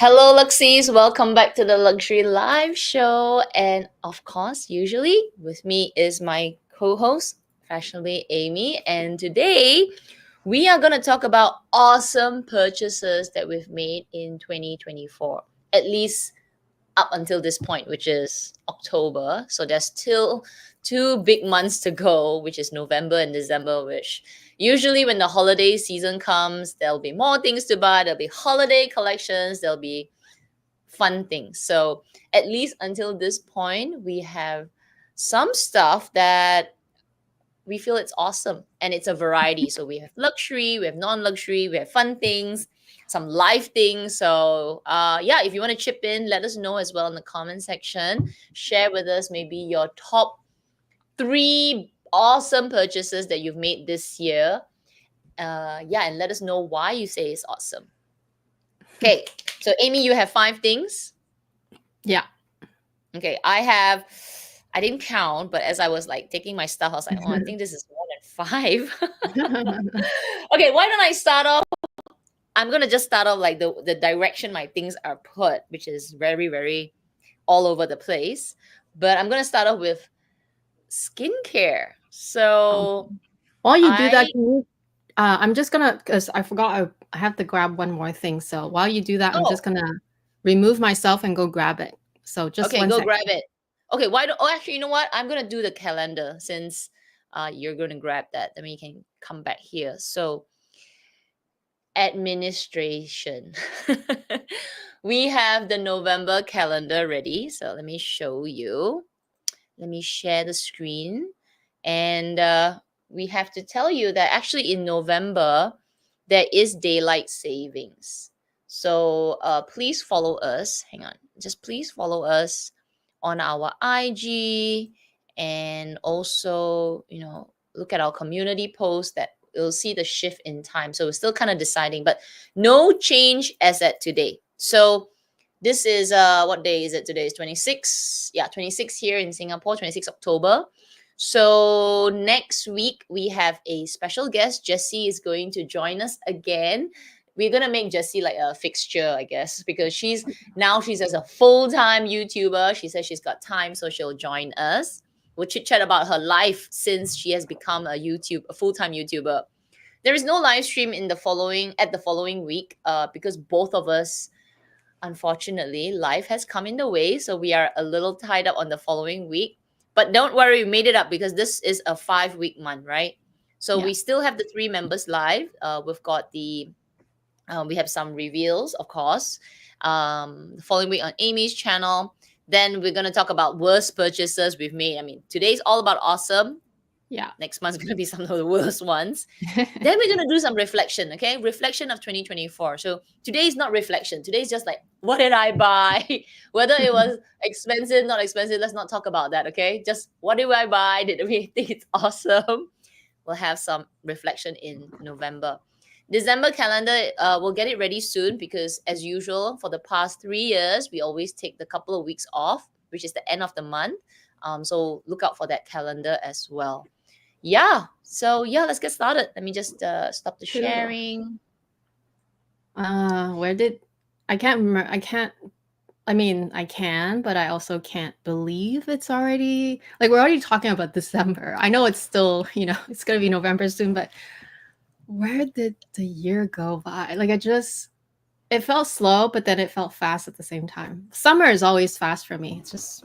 Hello, Luxies. Welcome back to the Luxury Live Show. And of course, usually with me is my co host, fashionably Amy. And today we are going to talk about awesome purchases that we've made in 2024, at least up until this point, which is October. So there's still 2 big months to go, which is November and December, which usually when the holiday season comes, there'll be more things to buy. There'll be holiday collections, there'll be fun things. So at least until this point, we have some stuff that we feel it's awesome and it's a variety. So we have luxury, we have non-luxury, we have fun things, some live things. So yeah, if you want to chip in, let us know as well in the comment section. Share with us maybe your top 3 awesome purchases that you've made this year. Yeah, and let us know why you say it's awesome. Okay, so Amy, you have 5 things. Yeah. Okay, I didn't count, but as I was like taking my stuff, I was like, oh, I think this is more than 5. Okay, why don't I start off? I'm gonna just start off like the direction my things are put, which is very, very all over the place. But I'm gonna start off with skincare. So While you do that, I I'm just gonna, because I forgot I have to grab one more thing. So while you do that, I'm oh just gonna remove myself and go grab it. So just okay, one go second. grab it. Okay, why don't actually you know what? I'm gonna do the calendar since you're gonna grab that. Then we can come back here. So administration. We have the November calendar ready. So let me show you. Let me share the screen. And we have to tell you that actually in November, there is daylight savings. So please follow us. Hang on. Just please follow us on our IG and also, look at our community post that you'll see the shift in time. So we're still kind of deciding, but no change as at today. So this is what day is it today? Is 26. Yeah, 26 here in Singapore, 26 October. So next week we have a special guest. Jessie is going to join us again. We're gonna make Jessie like a fixture, I guess, because she's as a full-time YouTuber. She says she's got time, so she'll join us. We'll chit chat about her life since she has become a full-time YouTuber. There is no live stream in the following week, because both of us, unfortunately, life has come in the way, so we are a little tied up on the following week. But don't worry, we made it up because this is a 5-week month, right? So Yeah. we still have the 3 members live. We've got we have some reveals, of course. The following week on Amy's channel. Then we're gonna talk about worst purchases we've made. I mean, today's all about awesome. Yeah. Next month's gonna be some of the worst ones. Then we're gonna do some reflection, okay? Reflection of 2024. So today is not reflection. Today is just like, what did I buy? Whether it was expensive, not expensive, let's not talk about that, okay? Just what did I buy? Did we think it's awesome? We'll have some reflection in November. December calendar, we'll get it ready soon because, as usual, for the past 3 years, we always take the couple of weeks off, which is the end of the month. So look out for that calendar as well. Yeah. So yeah, let's get started. Let me just stop the Sure. sharing. Where did I can't remember? I mean, I can, but I also can't believe it's already like we're already talking about December. I know it's still, it's gonna be November soon, but where did the year go by? Like it felt slow, but then it felt fast at the same time. Summer is always fast for me. It just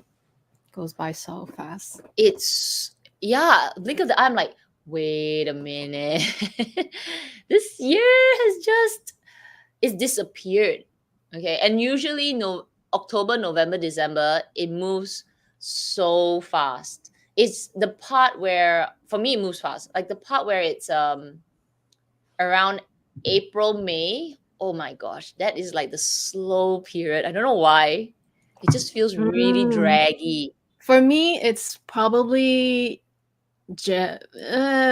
goes by so fast. Blink of the eye. I'm like, wait a minute. This year it's disappeared. Okay. And usually October, November, December, it moves so fast. It's the part where for me it moves fast. Like the part where it's around April, May. Oh my gosh, that is like the slow period. I don't know why. It just feels really draggy. For me, it's probably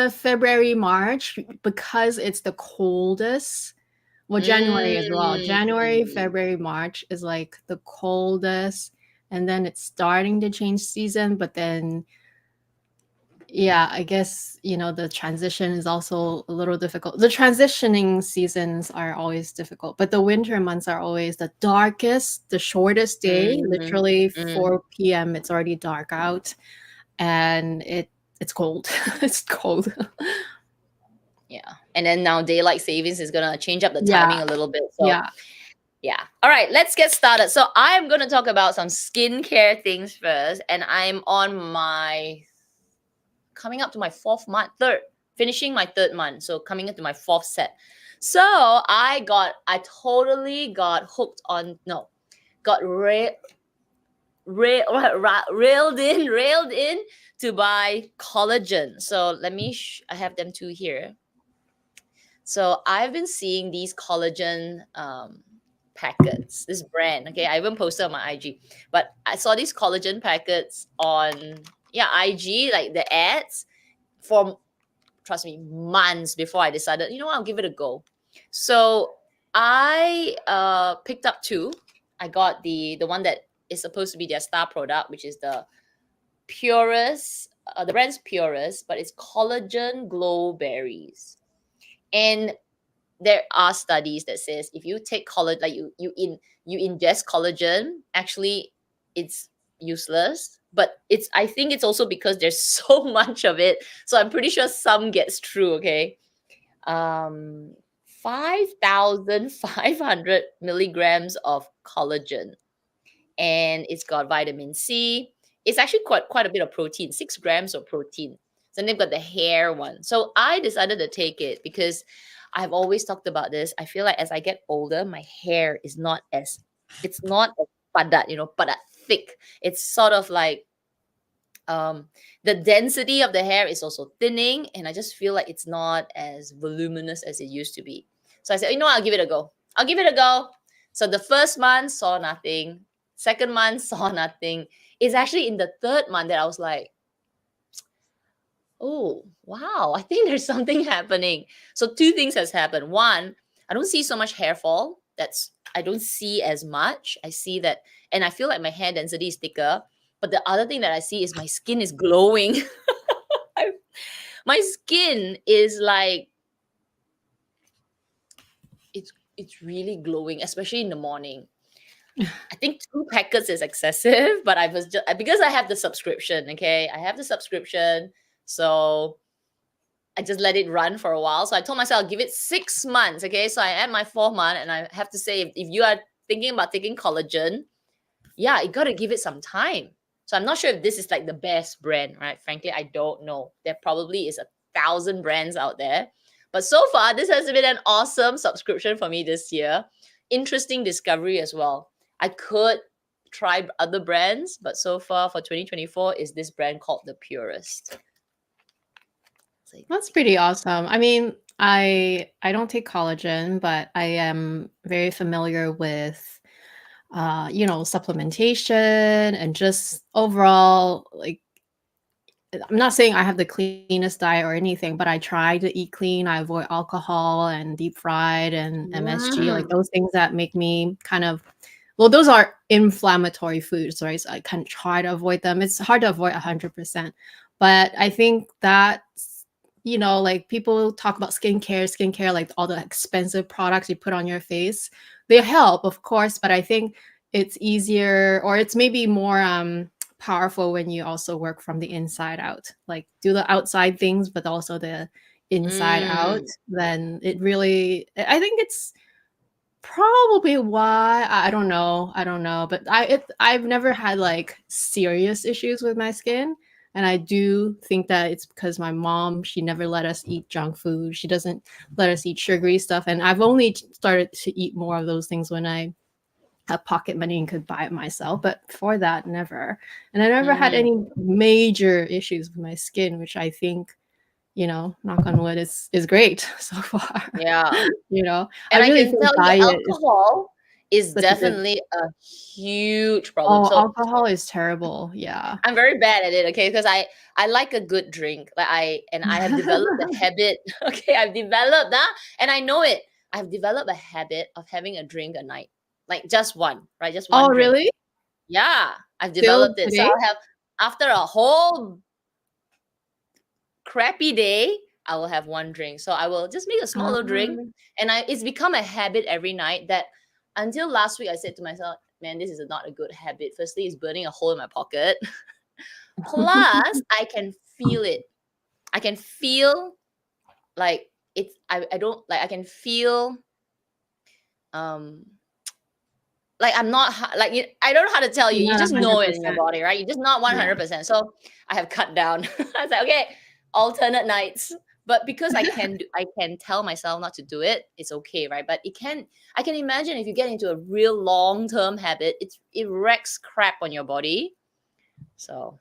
February, March, because it's the coldest. Well, January as well. January, February, March is like the coldest, and then it's starting to change season, but then Yeah, I guess, the transition is also a little difficult. The transitioning seasons are always difficult, but the winter months are always the darkest, the shortest day. Mm, Literally mm, 4 p.m. it's already dark out, and it's cold. It's cold. yeah. And then now daylight savings is gonna change up the Yeah, timing a little bit. So yeah. yeah. All right, let's get started. So I'm gonna talk about some skincare things first, and I'm on my coming up to my finishing my third month. So coming into my fourth set. So I totally got hooked on no, got railed in to buy collagen. So I have them two here. So I've been seeing these collagen packets, this brand. Okay, I even posted on my IG, but I saw these collagen packets on IG, like the ads for, trust me, months before I decided, you know what, I'll give it a go. So I picked up two. I got the one that is supposed to be their star product, which is the Purest. The brand's Purest, but it's collagen glow berries. And there are studies that says if you take collagen, like you ingest collagen, actually it's useless. But I think it's also because there's so much of it. So I'm pretty sure some gets through. Okay, 5,500 milligrams of collagen, and it's got vitamin C. It's actually quite a bit of protein, 6 grams of protein. So then they've got the hair one. So I decided to take it because I've always talked about this. I feel like as I get older, my hair is not as it's not as padat, padat thick. It's sort of like the density of the hair is also thinning, and I just feel like it's not as voluminous as it used to be. So I said, you know what, I'll give it a go. I'll give it a go. So the first month saw nothing. Second month saw nothing. It's actually in the third month that I was like, oh wow, I think there's something happening. So two things has happened. One, I don't see so much hair fall. I don't see as much. I see that, and I feel like my hair density is thicker. But the other thing that I see is my skin is glowing. I- my skin is like it's really glowing, especially in the morning. I think 2 packets is excessive, but I was just because I have the subscription. Okay, I have the subscription, so I just let it run for a while. So I told myself I'll give it 6 months. Okay, so I am my 4th month, and I have to say, if you are thinking about taking collagen, yeah, you got to give it some time. So I'm not sure if this is like the best brand, right? Frankly, I don't know. There probably is 1,000 brands out there. But so far, this has been an awesome subscription for me this year. Interesting discovery as well. I could try other brands, but so far for 2024 is this brand called The Purest. So, That's pretty awesome. I mean, I don't take collagen, but I am very familiar with supplementation and just overall, like, I'm not saying I have the cleanest diet or anything, but I try to eat clean. I avoid alcohol and deep fried and MSG, like mm, those things that make me kind of, well, those are inflammatory foods, right? So I kind of try to avoid them. It's hard to avoid 100%. But I think that's, like people talk about skincare, like all the expensive products you put on your face. They help, of course, but I think it's easier, or it's maybe more powerful when you also work from the inside out, like do the outside things but also the inside out. mm, Then it really, I think it's probably why, I don't know, but I've never had like serious issues with my skin. And I do think that it's because my mom, she never let us eat junk food. She doesn't let us eat sugary stuff, and I've only started to eat more of those things when I have pocket money and could buy it myself. But before that, never. And I never had mm. any major issues with my skin, which I think, knock on wood, is great so far. Yeah. I And I really can think tell you diet is alcohol is such a good. definitely a huge problem. Oh, So alcohol is terrible. Yeah. I'm very bad at it, okay? Because I like a good drink. I have developed a habit. Okay, I've developed that, and I know it. I've developed a habit of having a drink a night, like just one, right? Just Oh, one drink. really? Yeah, I've Still developed it. So today? I'll have after a whole crappy day, I will have one drink. So I will just make a small little drink, and it's become a habit every night that until last week I said to myself, man, this is not a good habit. Firstly, it's burning a hole in my pocket. Plus, I can feel it. I can feel like it's I don't like I can feel um like I'm not I don't know how to tell you. You're You not just know it in your 100%. body, right? You're just not Yeah. 100%. So I have cut down. I was like, okay, alternate nights. But because I can tell myself not to do it, it's okay, right? But I can imagine if you get into a real long-term habit, it wrecks crap on your body. So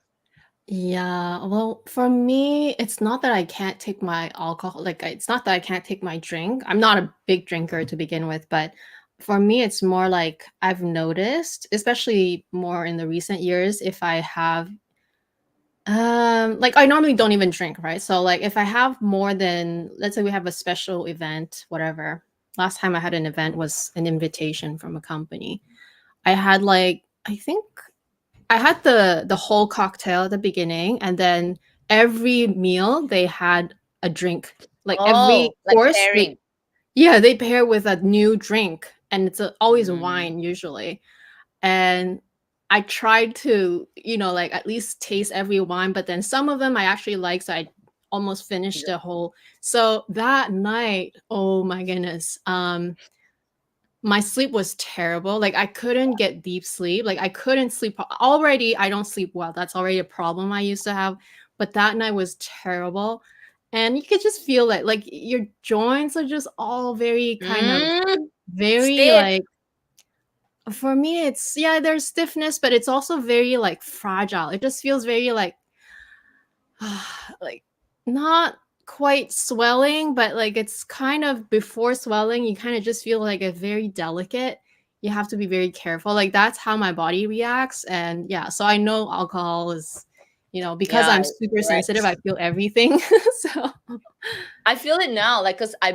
Yeah, well, for me, it's not that I can't take my alcohol, like it's not that I can't take my drink. I'm not a big drinker to begin with, but for me, it's more like I've noticed, especially more in the recent years, if I have like I normally don't even drink, right? So like if I have more than, let's say we have a special event, whatever. Last time I had an event was an invitation from a company. I had like I think I had the whole cocktail at the beginning, and then every meal they had a drink. Like every oh, like course, pairing. they pair with a new drink, and it's always Mm, wine usually. And I tried to, like at least taste every wine, but then some of them I actually like, so I almost finished the whole. So that night, oh my goodness, my sleep was terrible. Like I couldn't get deep sleep. Like I couldn't sleep. Already, I don't sleep well. That's already a problem I used to have. But that night was terrible. And you could just feel it. Like your joints are just all very kind of mm, very stiff. like for me it's yeah, there's stiffness, but it's also very like fragile. It just feels very like not quite swelling, but like it's kind of before swelling, you kind of just feel like a very delicate. You have to be very careful. Like that's how my body reacts. And yeah, so I know alcohol is, because Yeah, I'm it super sensitive, wrecks. I feel everything. So I feel it now, like, cause I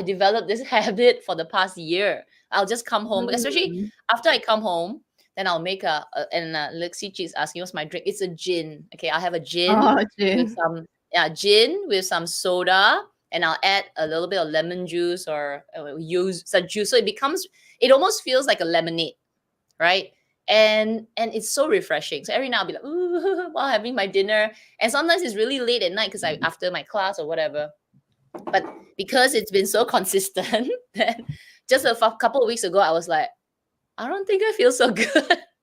developed this habit for the past year. I'll just come home, especially mm. after I come home, then I'll make and Lexi she's asking what's my drink. It's a gin. Okay, I'll have a gin Oh, with gin. some gin with some soda, and I'll add a little bit of lemon juice or use some juice, so it almost feels like a lemonade, right? And it's so refreshing. So every now I'll be like, ooh, while having my dinner. And sometimes it's really late at night because I after my class or whatever. But because it's been so consistent, then just a couple of weeks ago, I was like, I don't think I feel so good.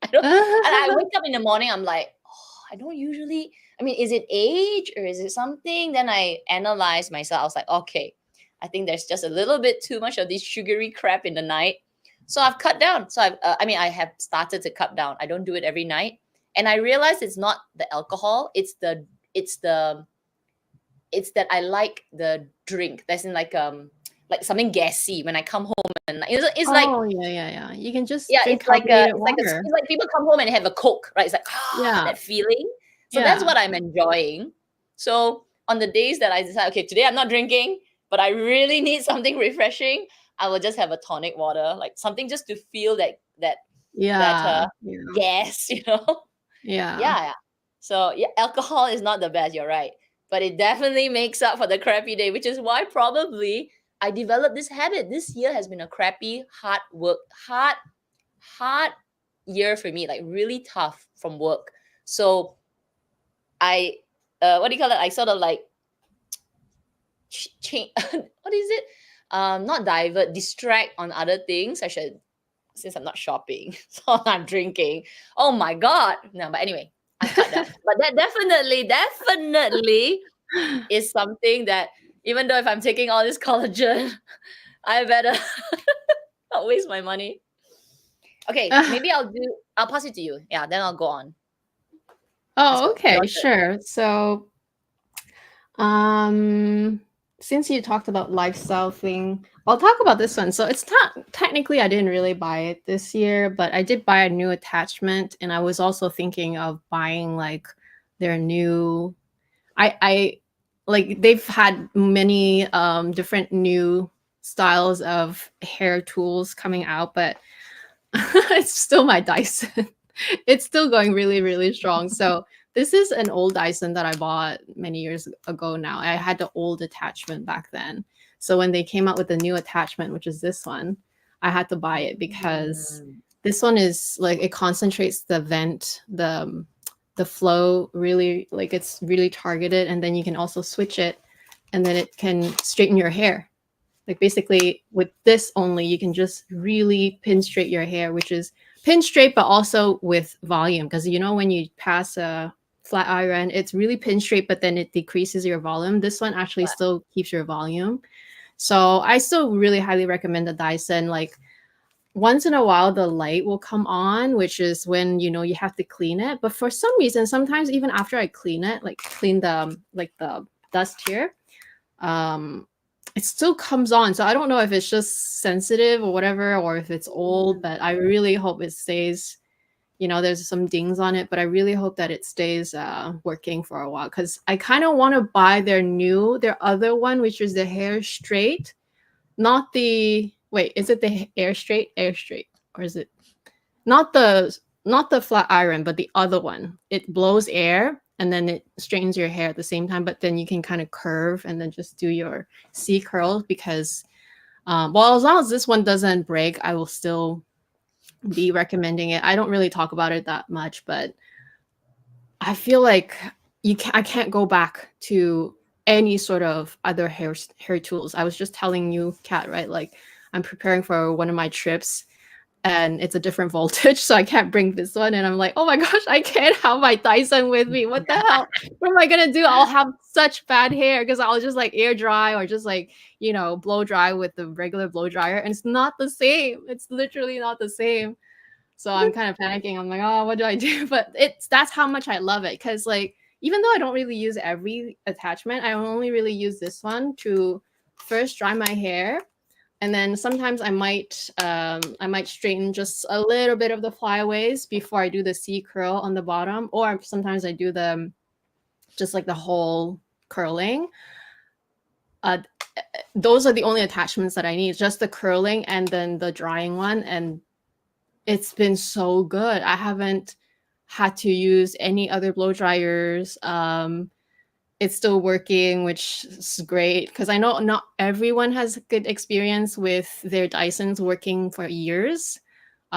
I don't, and I wake up in the morning, I'm like, oh, I don't usually. I mean, is it age or is it something? Then I analyze myself. I was like, okay, I think there's just a little bit too much of this sugary crap in the night. So I've cut down. So I have started to cut down. I don't do it every night, and I realize it's not the alcohol. It's the it's that I like the drink. That's in like something gassy when I come home, and it's like Oh, yeah, yeah, yeah. You can just yeah, drink carbonated water. it's like people come home and have a Coke, right? It's like Yeah, that feeling. So that's yeah. what I'm enjoying. So on the days that I decide, okay, today I'm not drinking, but I really need something refreshing, I will just have a tonic water, like something just to feel that Yeah, yeah, gas, you know. yeah. Yeah, yeah. So yeah, alcohol is not the best. You're right, but it definitely makes up for the crappy day, which is why probably I developed this habit. This year has been a crappy, hard year for me, like really tough from work. So I, what do you call it? I sort of like change. What is it? Not divert, distract on other things. I should, since I'm not shopping, so I'm drinking. Oh my god! No, but anyway, I've cut down. But that definitely is something that even though if I'm taking all this collagen, I better not waste my money. Okay, maybe I'll pass it to you. Yeah, then I'll go on. Let's Oh, go. Your okay, turn. sure. So, um, since you talked about lifestyle thing, I'll talk about this one. So it's not technically I didn't really buy it this year, but I did buy a new attachment, and I was also thinking of buying like their new. I like they've had many different new styles of hair tools coming out, but it's still my Dyson. It's still going really, really strong. So This is an old Dyson that I bought many years ago now. I had the old attachment back then. So when they came out with the new attachment, which is this one, I had to buy it because Mm. this one is like it concentrates the vent, the flow really, like it's really targeted, and then you can also switch it and then it can straighten your hair. Like basically with this only, you can just really pin straight your hair, which is pin straight, but also with volume. Because you know, when you pass a flat iron, it's really pin straight, but then it decreases your volume. This one actually Wow. still keeps your volume. So I still really highly recommend the Dyson. Like once in a while the light will come on, which is when you know you have to clean it. But for some reason, sometimes even after I clean it, like clean the like the dust here, um it still comes on. So I don't know if it's just sensitive or whatever, or if it's old, but I really hope it stays. You know, there's some dings on it, but I really hope that it stays working for a while, because I kind of want to buy their other one, which is the hair straight, not the wait, is it the air straight, or is it not the flat iron, but the other one? It blows air and then it straightens your hair at the same time, but then you can kind of curve and then just do your C curls. Because well, as long as this one doesn't break, I will still be recommending it. I don't really talk about it that much, but I feel like I can't go back to any sort of other hair tools. I was just telling you, Kat, right? Like I'm preparing for one of my trips and it's a different voltage, so I can't bring this one. And I'm like, oh my gosh, I can't have my Dyson with me. What the hell? What am I gonna do? I'll have such bad hair because I'll just like air dry or just like, you know, blow dry with the regular blow dryer. And it's not the same. It's literally not the same. So I'm kind of panicking. I'm like, oh, what do I do? But that's how much I love it. Because like, even though I don't really use every attachment, I only really use this one to first dry my hair, and then sometimes I might straighten just a little bit of the flyaways before I do the C curl on the bottom, or sometimes I do the just like the whole curling. Uh, those are the only attachments that I need, just the curling and then the drying one, and it's been so good. I haven't had to use any other blow dryers. It's still working, which is great because I know not everyone has good experience with their Dysons working for years.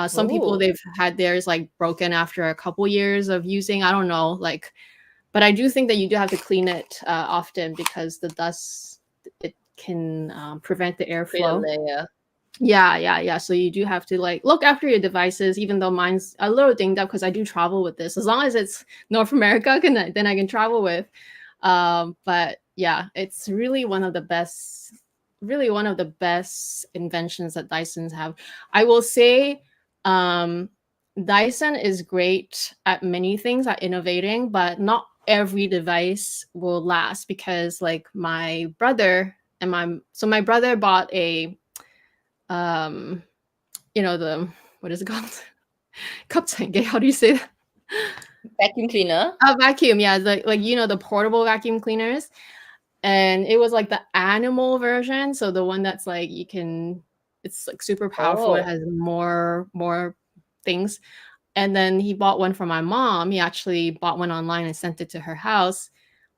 Some people, Oh, they've had theirs like broken after a couple years of using. I don't know, like, but I do think that you do have to clean it often because the dust, it can prevent the create a airflow. layer. Yeah. So you do have to like look after your devices, even though mine's a little dinged up because I do travel with this. As long as it's North America, then I can travel with. But yeah, it's really one of the best inventions that Dysons have. I will say, Dyson is great at many things, at innovating, but not every device will last because like my brother bought a um you know, the what is it called? 갑자기, how do you say that? Vacuum cleaner. A vacuum, yeah, like you know, the portable vacuum cleaners. And it was like the animal version, so the one that's like you can, it's like super powerful, it Oh, has more things. And then he bought one for my mom. He actually bought one online and sent it to her house,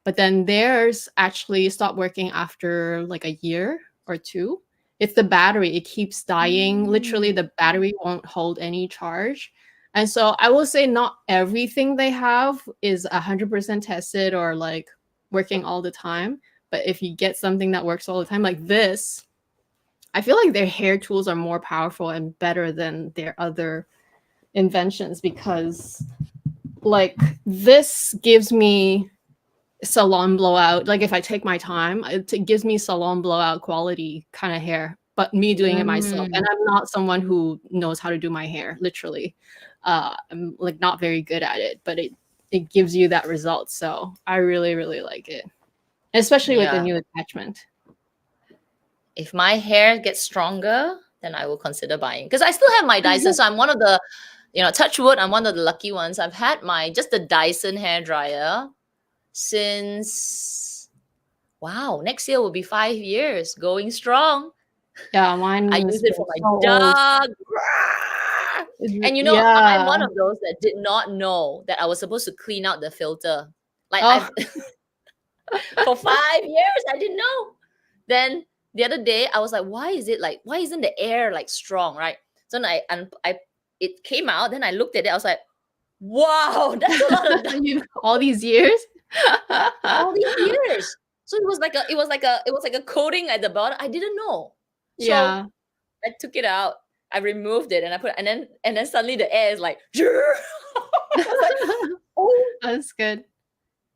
but then theirs actually stopped working after like a year or two. It's the battery, it keeps dying. Literally, mm, the battery won't hold any charge. And so I will say not everything they have is 100% tested or like working all the time. But if you get something that works all the time, like this, I feel like their hair tools are more powerful and better than their other inventions because like this gives me salon blowout. Like if I take my time, it gives me salon blowout quality kind of hair, but me doing it myself. And mm. I'm not someone who knows how to do my hair, literally. I'm like not very good at it, but it gives you that result. So I really, really like it, especially with the Yeah. new attachment. If my hair gets stronger, then I will consider buying. Because I still have my Dyson. So I'm one of the, touch wood, I'm one of the lucky ones. I've had just the Dyson hair dryer since, wow, next year will be 5 years, going strong. Yeah, I mine's use it been for my so old. dog. And I'm one Yeah. of those that did not know that I was supposed to clean out the filter. Like Oh, I've for 5 years, I didn't know. Then the other day, I was like, why isn't the air like strong, right? So then I it came out. Then I looked at it. I was like, wow, that's a lot of all these years. all these years. So it was like a coating at the bottom. I didn't know. So Yeah. I took it out. I removed it and I put and then suddenly the air is like I was like, That's good.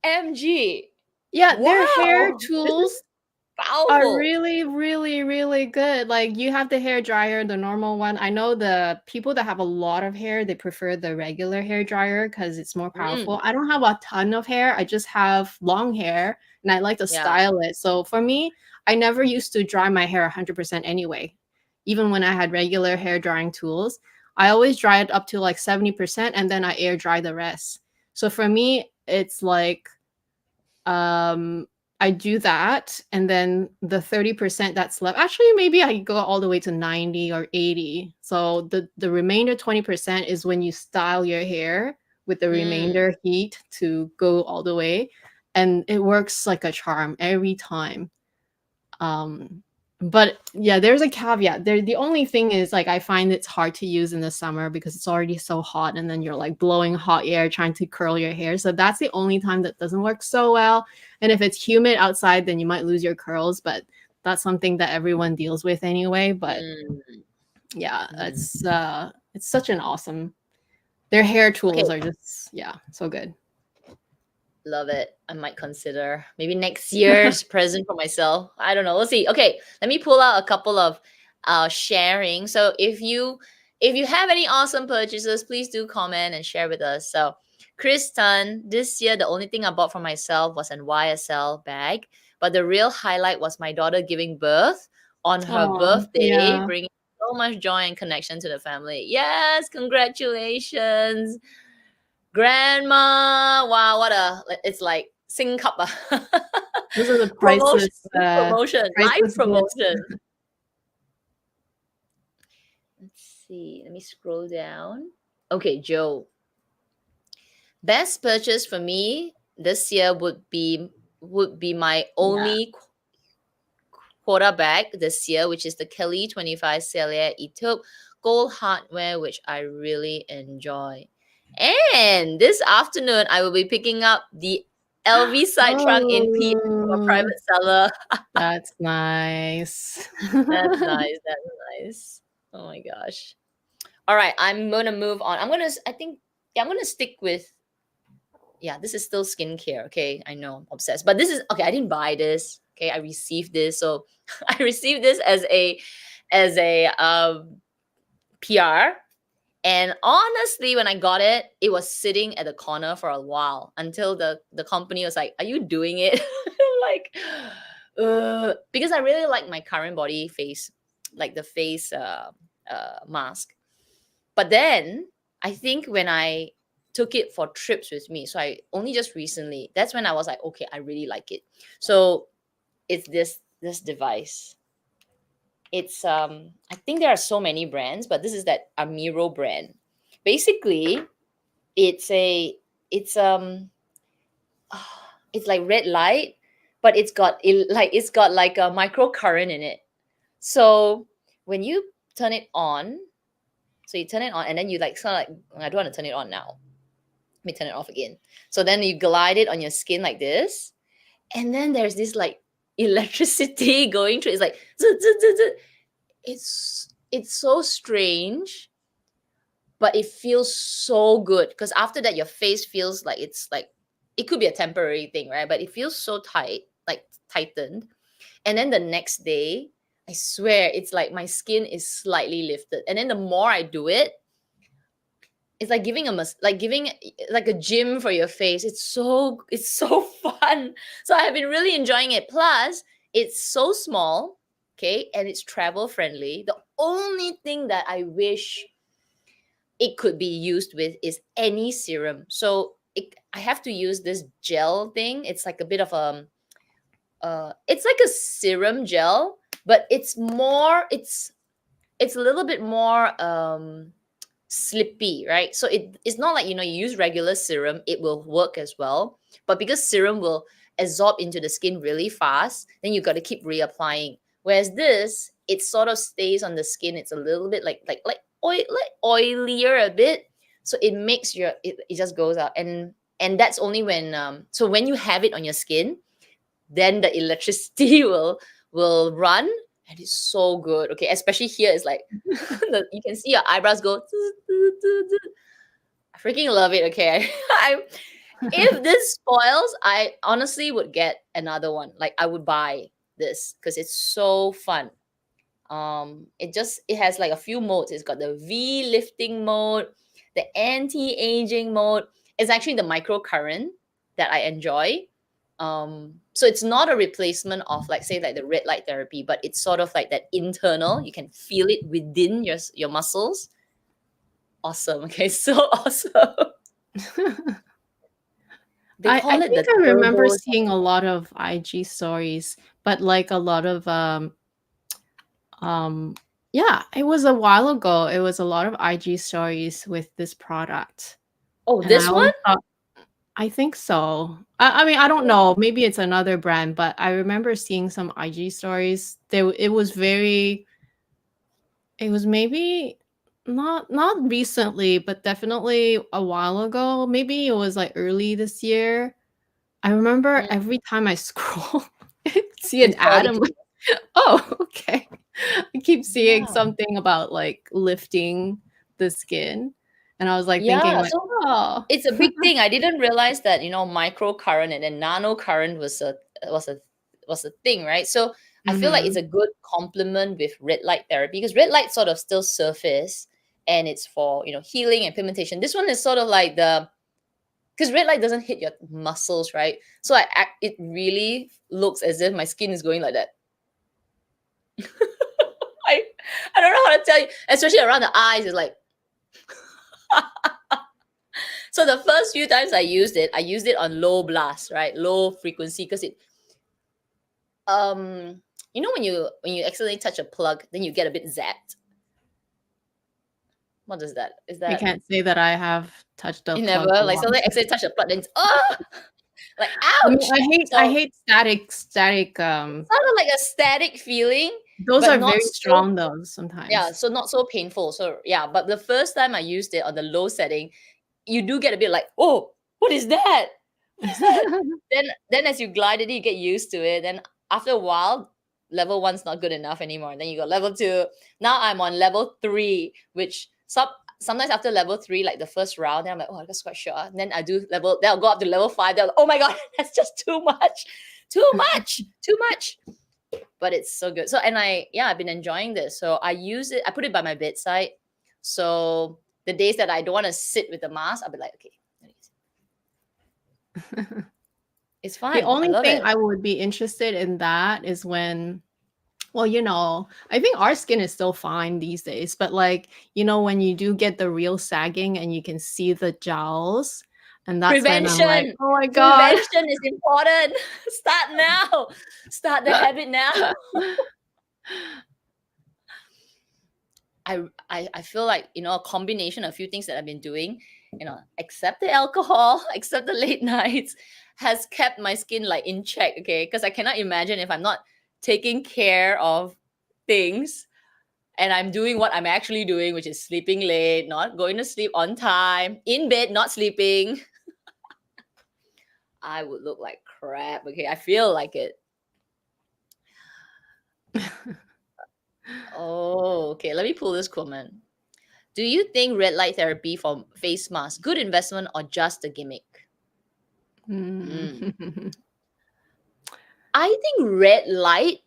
OMG. Yeah, their hair Wow. This is tools are powerful. really, really, really good. Like, you have the hair dryer, the normal one. I know the people that have a lot of hair, they prefer the regular hair dryer because it's more powerful. Mm, I don't have a ton of hair. I just have long hair and I like to yeah. style it. So for me, I never used to dry my hair 100% anyway. Even when I had regular hair drying tools, I always dry it up to like 70% and then I air dry the rest. So for me, it's like um I do that, and then the 30% that's left, actually maybe I go all the way to 90 or 80. So the remainder 20% is when you style your hair with the Mm. remainder heat to go all the way, and it works like a charm every time. um but yeah, there's a caveat there. The only thing is, like, I find it's hard to use in the summer because it's already so hot and then you're like blowing hot air trying to curl your hair, so that's the only time that doesn't work so well. And if it's humid outside, then you might lose your curls, but that's something that everyone deals with anyway. But Mm. yeah, Mm. it's such an awesome, their hair Okay, tools are just, yeah, so good. love it. I might consider maybe next year's present for myself. I don't know. We'll see. Okay, let me pull out a couple of sharing. So if you have any awesome purchases, please do comment and share with us. So Chris Tan, this year the only thing I bought for myself was an YSL bag, but the real highlight was my daughter giving birth on her Oh, birthday, yeah. bringing so much joy and connection to the family. Yes, congratulations. Grandma, wow, it's like sync up. Those are the Promotion, live priceless gifts. promotion. Let's see. Let me scroll down. Okay, Joe. Best purchase for me this year would be my Yeah. only quota bag this year, which is the Kelly 25 Celia Ethiop gold hardware, which I really enjoy. And this afternoon, I will be picking up the LV side trunk in P from a Oh, private seller. that's nice. That's nice. That's nice. Oh my gosh. All right, I'm gonna move on. I think, yeah, I'm gonna stick with, yeah, this is still skincare. Okay, I know I'm obsessed, but this is okay. I didn't buy this. Okay, I received this. So I received this as a PR. And honestly, when I got it, it was sitting at the corner for a while until the company was like, "Are you doing it?" Like, because I really like my current body face, like the face mask. But then I think when I took it for trips with me, so I only just recently, that's when I was like, okay, I really like it. So it's this device. It's I think there are so many brands, but this is that Amiro brand. Basically, it's a it's it's like red light, but it's got like a micro current in it. So when you turn it on, so you turn it on and then you like sort of like, I don't want to turn it on now. Let me turn it off again. So then you glide it on your skin like this, and then there's this like electricity going through. It's like zzz, zzz, zzz, zzz. It's so strange, but it feels so good because after that your face feels like it's like it could be a temporary thing, right? But it feels so tight, like tightened. And then the next day, I swear it's like my skin is slightly lifted. And then the more I do it, it's like giving like a gym for your face. It's so fun. So I have been really enjoying it. Plus, it's so small, okay, and it's travel friendly. The only thing that I wish it could be used with is any serum. So I have to use this gel thing. It's like a bit of it's like a serum gel, but it's a little bit more slippy, right? So it's not like, you use regular serum, it will work as well. But because serum will absorb into the skin really fast, then you got to keep reapplying. Whereas this, it sort of stays on the skin. It's a little bit like oilier a bit. So it makes it just goes out. And that's only when so when you have it on your skin, then the electricity will run, and it's so good. Okay, especially here, it's like you can see your eyebrows go. I freaking love it. Okay, if this spoils, I honestly would get another one. Like I would buy this because it's so fun. It has like a few modes. It's got the V lifting mode, the anti-aging mode. It's actually the microcurrent that I enjoy. So it's not a replacement of, like, say, like the red light therapy, but it's sort of like that internal. You can feel it within your muscles. Awesome. Okay, so awesome. They call I it the think I remember turbo. seeing a lot of IG stories, but like a lot of yeah, it was a while ago. It was a lot of IG stories with this product. Oh, And I this one? always thought, I think so. I mean, I don't know. Maybe it's another brand, but I remember seeing some IG stories. It was very. It was maybe not recently, but definitely a while ago. Maybe it was like early this year. I remember Mm, every time I scroll, I see you an saw ad. the I'm key. like, oh, okay. I keep seeing Yeah. something about like lifting the skin, and I was like thinking Yeah. like, So oh. it's a big thing. I didn't realize that, microcurrent and then nanocurrent was a was a thing, right? So I feel like it's Mhm. a good complement with red light therapy, because red light sort of still surface, and it's for, healing and pigmentation. This one is sort of like because red light doesn't hit your muscles, right? So it really looks as if my skin is going like that. I I don't know how to tell you, especially around the eyes. It's like so the first few times I used it on low blast, right? Low frequency, because it when you accidentally touch a plug, then you get a bit zapped. What is that? Is I that can't say that I have touched a you plug never a like lot. suddenly accidentally touch a plug, then it's like I mean, ouch. I So hate static. sort of like a static feeling, Those but are not very so strong though yeah, sometimes. so not so painful. So yeah, but the first time I used it on the low setting, you do get a bit like, oh, what is that? What is that? Then as you glide it, you get used to it. Then after a while, level one's not good enough anymore. Then you go level two. Now I'm on level three, which sometimes after level three, like the first round, then I'm like, oh, that's quite sure. Then then I'll go up to level five. Then oh my god, that's just too much, too much, too much. But it's so good. So I've been enjoying this. So I use it. I put it by my bedside. So the days that I don't want to sit with the mask, I'll be like, okay, it's The fine. I only love thing it. I would be interested in that is when, well, I think our skin is still fine these days, but like, when you do get the real sagging and you can see the jowls, and that's when I'm like, Prevention. oh my God. Prevention is important. Start now. Start the habit now. I feel like, a combination of a few things that I've been doing, except the alcohol, except the late nights, has kept my skin like in check. Okay, because I cannot imagine if I'm not taking care of things, and I'm doing what I'm actually doing, which is sleeping late, not going to sleep on time, in bed, not sleeping. I would look like crap. Okay, I feel like it. Oh, okay. Let me pull this comment. Do you think red light therapy for face mask good investment or just a gimmick? Mm. Mm. I think red light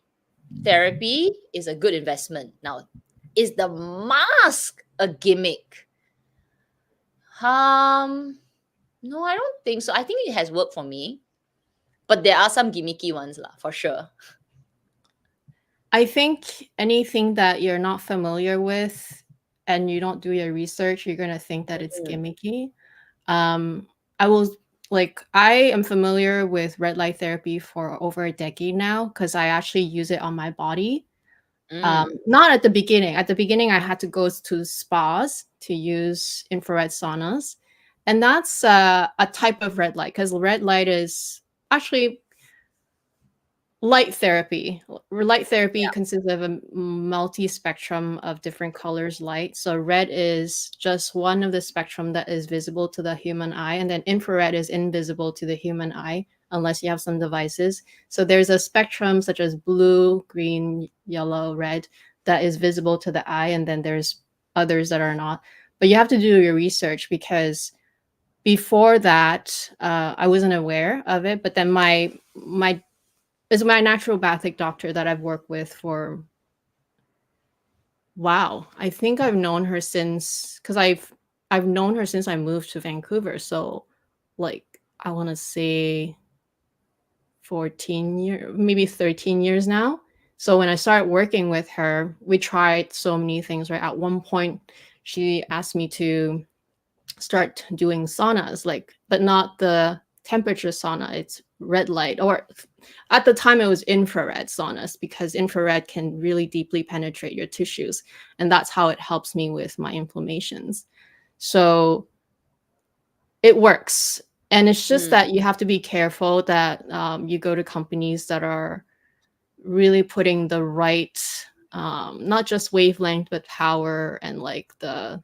therapy is a good investment. Now, is the mask a gimmick? Um, no, I don't think so. I think it has worked for me, but there are some gimmicky ones, lah, for sure. I think anything that you're not familiar with and you don't do your research, you're gonna think that it's Mm. gimmicky. I will I am familiar with red light therapy for over a decade now because I actually use it on my body. Mm. Not at the beginning. At the beginning, I had to go to spas to use infrared saunas, and that's a type of red light, because red light is actually light therapy. Light therapy Yeah. consists of a multi-spectrum of different colors light. So red is just one of the spectrum that is visible to the human eye, and then infrared is invisible to the human eye unless you have some devices. So there's a spectrum such as blue, green, yellow, red that is visible to the eye, and then there's others that are not. But you have to do your research, because before that, I wasn't aware of it. But then my is my naturopathic doctor that I've worked with for, wow, I think I've known her since, because I've known her since I moved to Vancouver. So like I want to say 14 years, maybe 13 years now. So when I started working with her, we tried so many things, right? At one point, she asked me to start doing saunas, like, but not the temperature sauna. It's red light, or at the time it was infrared saunas, because infrared can really deeply penetrate your tissues, and that's how it helps me with my inflammations. So it works, and it's just Mm. that you have to be careful that you go to companies that are really putting the right, not just wavelength, but power, and like the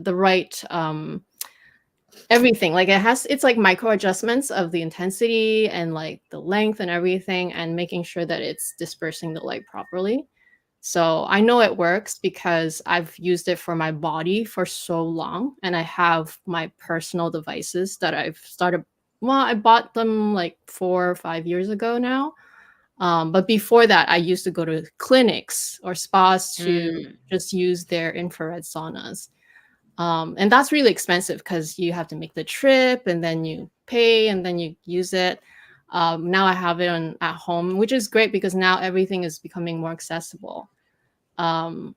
right everything. Like it's like micro adjustments of the intensity and like the length and everything, and making sure that it's dispersing the light properly. So I know it works because I've used it for my body for so long, and I have my personal devices that I've started. Well, I bought them like 4 or 5 years ago now. But before that, I used to go to clinics or spas to Mm. just use their infrared saunas. And that's really expensive because you have to make the trip, and then you pay, and then you use it. Now I have it on at home, which is great because now everything is becoming more accessible. Um,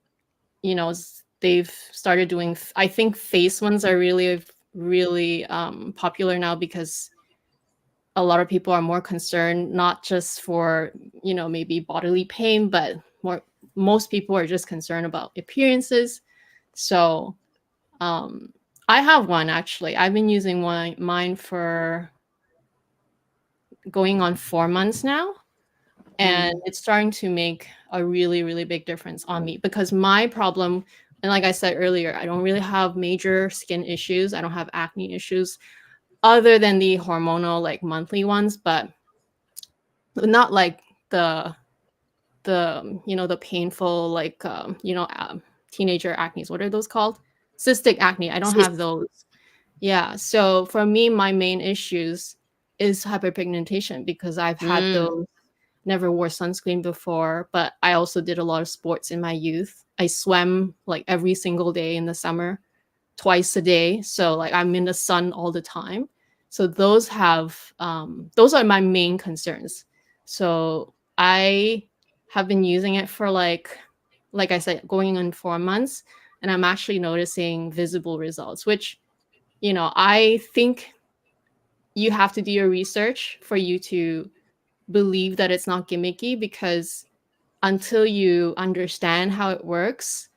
they've started doing. I think face ones are really popular now, because a lot of people are more concerned, not just for maybe bodily pain, but most people are just concerned about appearances. So um, I have one actually. I've been using mine for going on 4 months now, and Mm. it's starting to make a really, really big difference on me, because my problem, and like I said earlier, I don't really have major skin issues. I don't have acne issues other than the hormonal, like monthly ones, but not like the the painful, like teenager acne. What are those called? Cystic acne. I don't have Sis- those. Yeah. So for me, my main issues is hyperpigmentation, because I've had Mm. those. Never wore sunscreen before, but I also did a lot of sports in my youth. I swam like every single day in the summer, twice a day. So like I'm in the sun all the time. So those are my main concerns. So I have been using it for like I said, going on 4 months, and I'm actually noticing visible results, which I think you have to do your research for you to believe that it's not gimmicky, because until you understand how it works,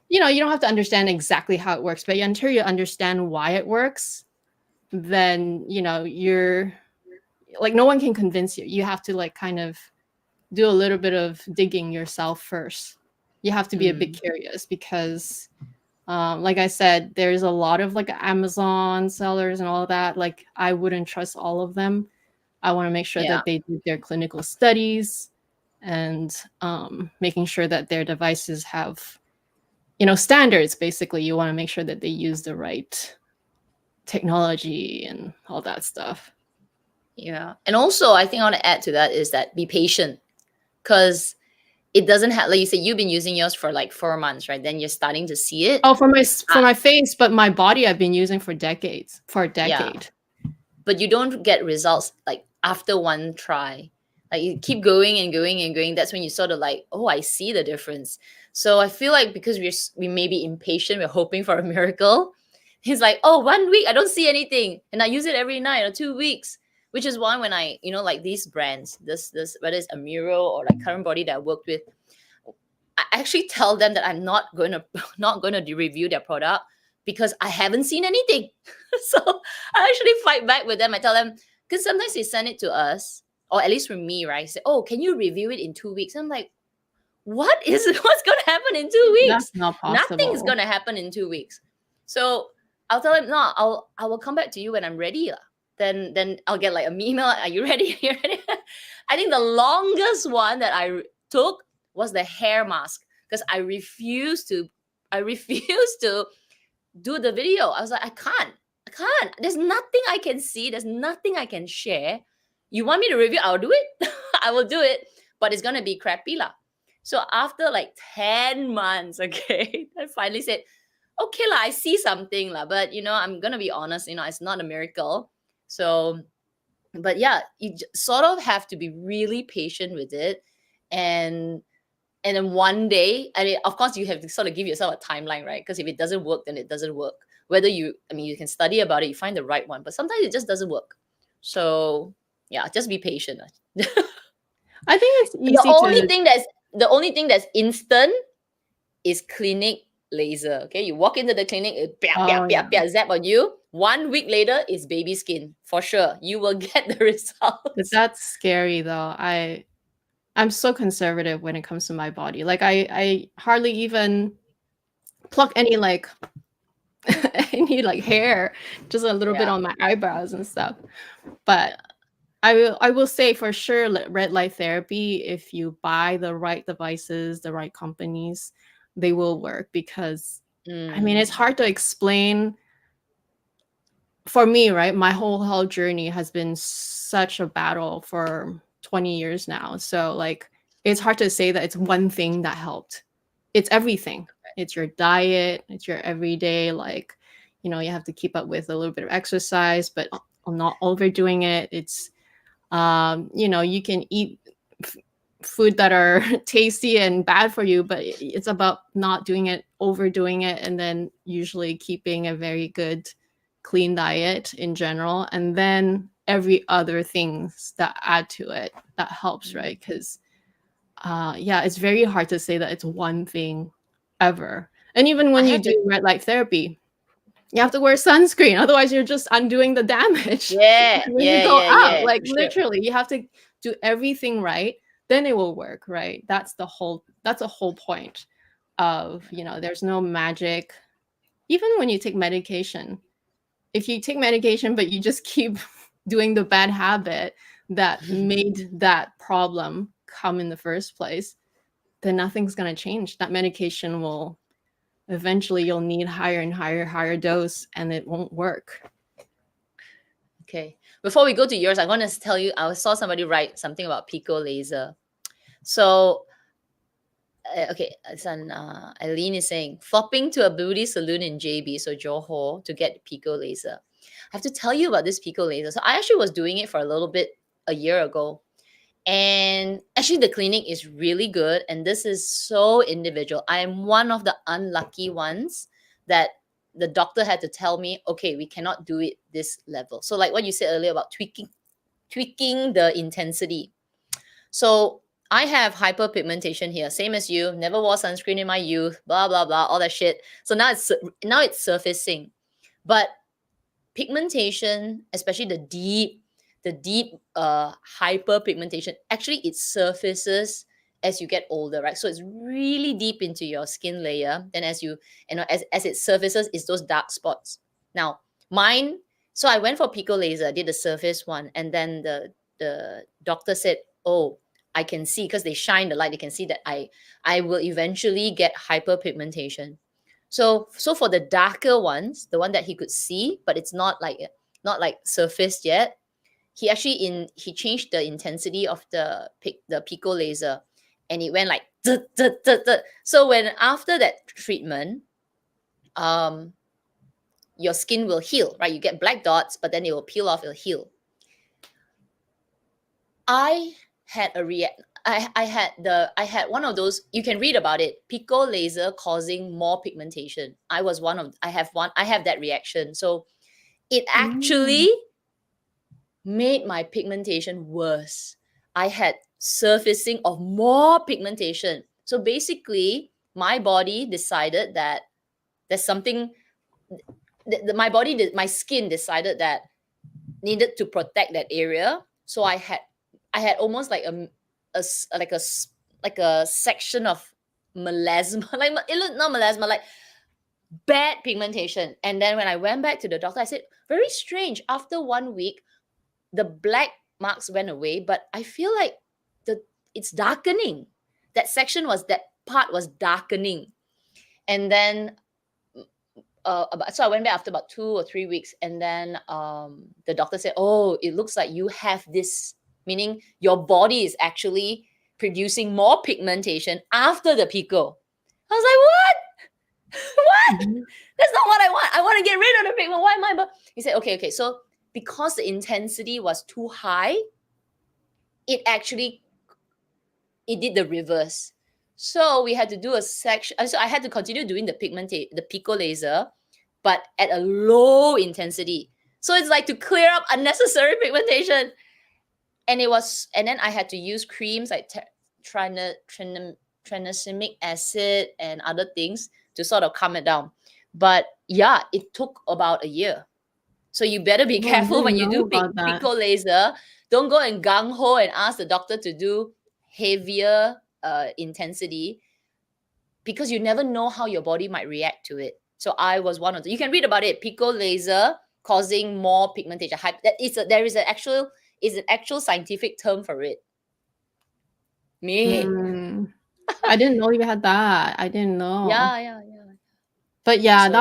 you don't have to understand exactly how it works, but until you understand why it works, then you're like, no one can convince you. You have to like kind of do a little bit of digging yourself first. You have to be a bit Mm. curious, because like I said, there's a lot of like Amazon sellers and all of that. Like I wouldn't trust all of them. I want to make sure Yeah. that they do their clinical studies, and making sure that their devices have standards. Basically, you want to make sure that they use the right technology and all that stuff. Yeah. And also, I think I want to add to that is that be patient, because it doesn't have, like you said, you've been using yours for like 4 months, right? Then you're starting to see it. Oh, for my Uh, face, but my body I've been using for decades, for a yeah. decade. But you don't get results like after one try. Like you keep going and going and going. That's when you sort of like, oh, I see the difference. So I feel like because we may be impatient, we're hoping for a miracle. He's like, oh, 1 week, I don't see anything, and I use it every night, or 2 weeks. Which is why when I, like these brands, this whether it's a Miro or like Current Body that I worked with, actually tell them that I'm not going to review their product because I haven't seen anything. So I actually fight back with them. I tell them, because sometimes they send it to us, or at least for me, right? Say, oh, can you review it in 2 weeks? I'm like, what's going to happen in 2 weeks? That's not Nothing's going possible. to happen in 2 weeks. So I'll tell them, no, I will come back to you when I'm ready. Then I'll get like a email. Are you ready? Are you ready? I think the longest one that I took was the hair mask, because I refused to do the video. I was like, I can't. There's nothing I can see. There's nothing I can share. You want me to review? I'll do it. I will do it, but it's gonna be crappy lah. So after like 10 months, okay, I finally said, okay lah, I see something lah, but I'm gonna be honest, it's not a miracle. So, but yeah, you sort of have to be really patient with it, and then one day, of course, you have to sort of give yourself a timeline, right? Because if it doesn't work, then it doesn't work. Whether you can study about it, you find the right one, but sometimes it just doesn't work. So yeah, just be patient. I think it's The easy only to. thing that's instant is clinic laser. Okay, you walk into the clinic, it Oh yeah, zap on you. 1 week later is baby skin for sure. You will get the but results. that's scary though. I'm so conservative when it comes to my body. Like I hardly even pluck any like any like hair, just a little bit Yeah. on my eyebrows and stuff. But I will say for sure red light therapy, if you buy the right devices, the right companies, they will work, because I mean it's hard to explain for me, right? My whole health journey has been such a battle for 20 years now. So like it's hard to say that it's one thing that helped. It's everything. It's your diet, it's your everyday, like, you have to keep up with a little bit of exercise, but not overdoing it. It's you can eat food that are tasty and bad for you, but it's about not doing it, overdoing it, and then usually keeping a very good clean diet in general, and then every other things that add to it that helps, right? Because yeah, it's very hard to say that it's one thing ever. And even I when you have the do red light therapy, you have to wear sunscreen, otherwise you're just undoing the damage. yeah, When you yeah, go yeah, out, yeah, like for sure. literally you have to do everything right, then it will work, right? That's a whole point of, there's no magic. Even when you take medication, if you take medication but you just keep doing the bad habit that made that problem come in the first place, then nothing's going to change. That medication will eventually, you'll need higher and higher dose, and it won't work. Okay. Before we go to yours, I'm going to tell you, I saw somebody write something about Pico Laser. So, okay, Eileen is saying, flopping to a beauty salon in JB, so Johor, to get Pico Laser. I have to tell you about this Pico Laser. So I actually was doing it for a little bit a year ago. And actually, the clinic is really good. And this is so individual. I am one of the unlucky ones that the doctor had to tell me, okay, we cannot do it this level. So, like what you said earlier about tweaking the intensity. So I have hyperpigmentation here, same as you. Never wore sunscreen in my youth. Blah blah blah, all that shit. So now it's surfacing, but pigmentation, especially the deep hyperpigmentation, actually it surfaces as you get older, right? So it's really deep into your skin layer. Then as it surfaces, it's those dark spots. Now mine, so I went for Pico Laser, did the surface one, and then the doctor said, oh, I can see, because they shine the light, they can see that I will eventually get hyperpigmentation. So for the darker ones, the one that he could see, but it's not like surfaced yet, he changed the intensity of the Pico Laser, and it went like tut, tut, tut, tut. So when after that treatment, um your skin will heal, right? You get black dots, but then it will peel off, it'll heal. I had a react. I had one of those. You can read about it. Pico laser causing more pigmentation. I have that reaction. So it Mm. actually made my pigmentation worse. I had surfacing of more pigmentation. So basically, my body decided that there's something. My skin decided that needed to protect that area. So I had almost like a s- like a s- like a section of melasma, like it looked not melasma, like bad pigmentation. And then when I went back to the doctor, I said, very strange. After 1 week, the black marks went away, but I feel like it's darkening. That part was darkening. And then so I went back after about 2 or 3 weeks, and then the doctor said, "Oh, it looks like you have this, meaning your body is actually producing more pigmentation after the pico." I was like, "What? What? Mhm. That's not what I want. I want to get rid of the pigment. Why am I?" But he said, "Okay. So because the intensity was too high, it actually it did the reverse." So we had to do a section. So I had to continue doing the Pico Laser, but at a low intensity. So it's like to clear up unnecessary pigmentation. And then I had to use creams like tranexamic acid and other things to sort of calm it down. But yeah, it took about a year. So you better be Oh, I careful when didn't you know do about that. Pico Laser. Don't go and gung ho and ask the doctor to do heavier intensity, because you never know how your body might react to it. So I was one of the. You can read about it. Pico Laser causing more pigmentation. There is an actual scientific term for it. Me. Mm. I didn't know you had that. I didn't know. Yeah. But yeah, So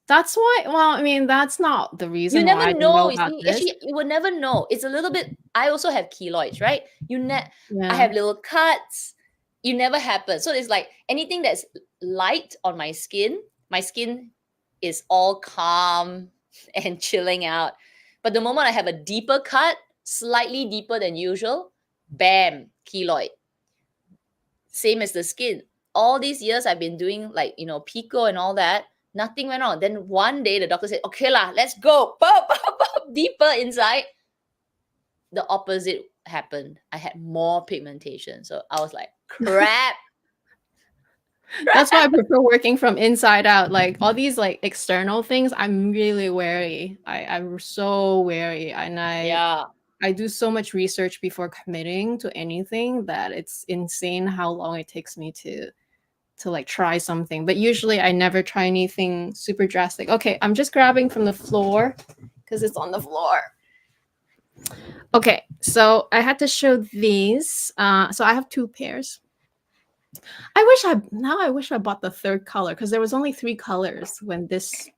that's why. Well, I mean, that's not the you reason never why I didn't know know. You about see, this. actually, you will never know. It's a little bit. I also have keloids, right? I Yeah. have little cuts. You never happen. So it's like anything that's light on my skin is all calm and chilling out. But the moment I have a deeper cut, slightly deeper than usual, bam, keloid. Same as the skin. All these years I've been doing, like, Pico and all that, nothing went on. Then one day the doctor said, "Okay lah, let's go." Pop, pop, pop, deeper inside. The opposite happened. I had more pigmentation. So I was like, crap. That's why I prefer working from inside out. Like all these like external things, I'm really wary. I'm so wary, and Yeah. I do so much research before committing to anything that it's insane how long it takes me to like try something. But usually I never try anything super drastic. Okay, I'm just grabbing from the floor because it's on the floor. Okay, so I had to show these. So I have two pairs. I wish I bought the third color because there was only three colors when this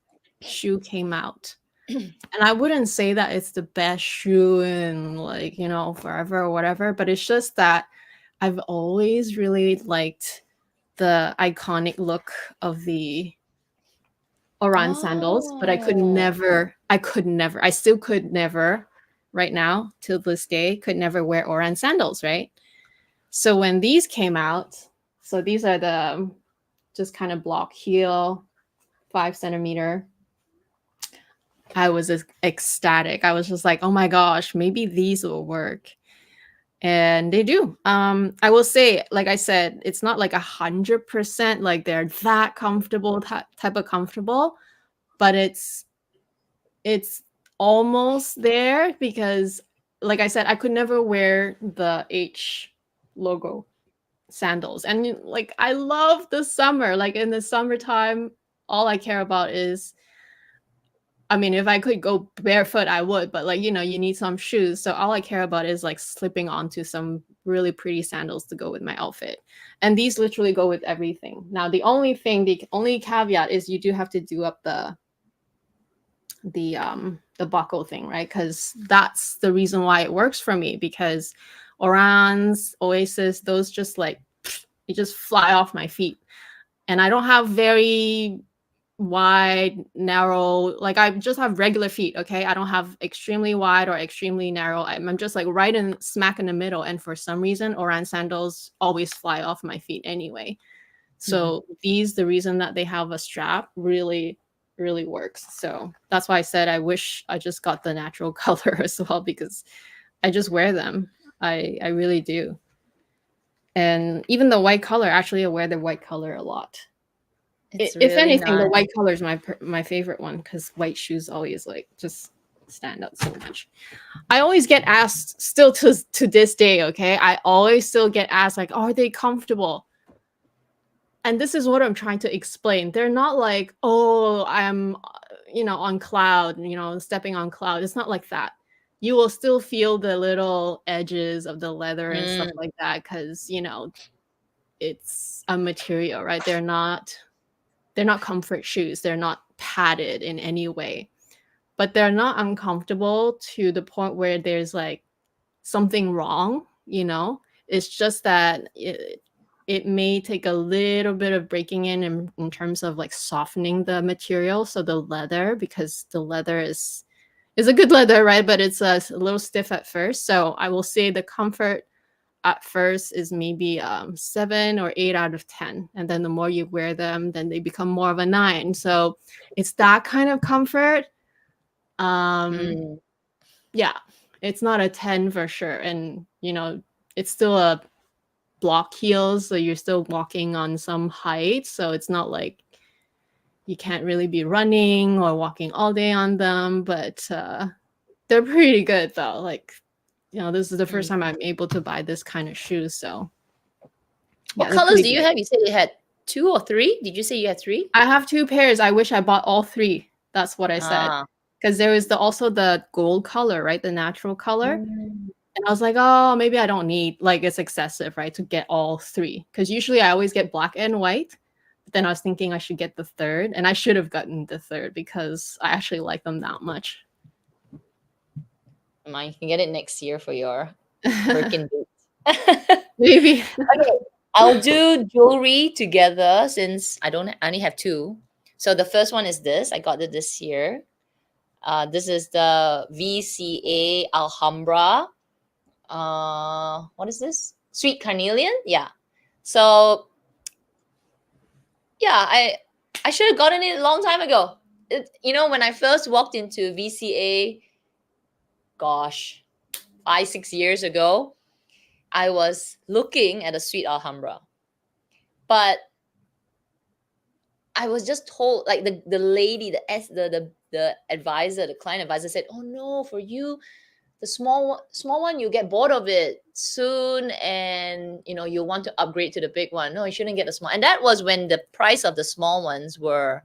shoe came out. And I wouldn't say that it's the best shoe in like, forever or whatever, but it's just that I've always really liked the iconic look of the Oran sandals, but Oh. I still could never right now till this day could never wear Oran sandals, right? So when these came out, so these are the just kind of block heel, 5 centimeter. I was ecstatic. I was just like, oh my gosh, maybe these will work. And they do. I will say, like I said, it's not like 100% like they're that comfortable, type of comfortable, but it's almost there because, like I said, I could never wear the H logo sandals. And like I love the summer. Like in the summertime, all I care about is, I mean, if I could go barefoot, I would, but like, you need some shoes. So all I care about is like slipping onto some really pretty sandals to go with my outfit. And these literally go with everything. Now, the only caveat is you do have to do up the buckle thing, right? Because that's the reason why it works for me, because Orans, Oasis, those just like you just fly off my feet. And I don't have very wide, narrow, like I just have regular feet, okay? I don't have extremely wide or extremely narrow. I'm just like right in smack in the middle. And for some reason, Oran sandals always fly off my feet anyway. So the reason that they have a strap really, really works. So that's why I said I wish I just got the natural color as well, because I just wear them. I really do. And even the white color, actually, I wear the white color a lot. It's If really anything, the nice. white color is my favorite one because white shoes always like just stand out so much. I always get asked still to this day, okay? I always still get asked like, are they comfortable? And this is what I'm trying to explain. They're not like, oh, I'm on cloud, stepping on cloud. It's not like that. You will still feel the little edges of the leather and stuff Mm, like that because, it's a material, right? They're not comfort shoes. They're not padded in any way, but they're not uncomfortable to the point where there's like something wrong. It's just that it may take a little bit of breaking in terms of like softening the material. So the leather, because the leather is a good leather, right? But it's a little stiff at first. So I will say the comfort at first is maybe 7 or 8 out of 10, and then the more you wear them, then they become more of a 9. So it's that kind of comfort. um mm. yeah, it's not a 10 for sure. And it's still a block heels, so you're still walking on some height, so it's not like you can't really be running or walking all day on them. But they're pretty good though. Like, this is the first Mm. time I'm able to buy this kind of shoes, so What yeah, they're colors pretty do you good. have? You said you had 2 or 3. Did you say you had 3? I have 2 pairs. I wish I bought all 3. That's what I said. Ah. Because there is also the gold color, right? The natural color. Mm. And I was like, oh, maybe I don't need, like, it's excessive, right, to get all 3. Because usually I always get black and white. But then I was thinking I should get the third. And I should have gotten the third because I actually like them that much. You can get it next year for your Birkin boots. Maybe. Okay, I'll do jewelry together since I only have 2. So the first one is this. I got it this year. This is the VCA Alhambra. What is this? Sweet carnelian. Yeah. So yeah, I should have gotten it a long time ago. When I first walked into VCA, gosh, 5-6 years ago, I was looking at a sweet Alhambra, but I was just told, like, the lady, the advisor, the client advisor said, "Oh no, for you, the small one, you get bored of it soon, and you want to upgrade to the big one. No, you shouldn't get the small." And that was when the price of the small ones were,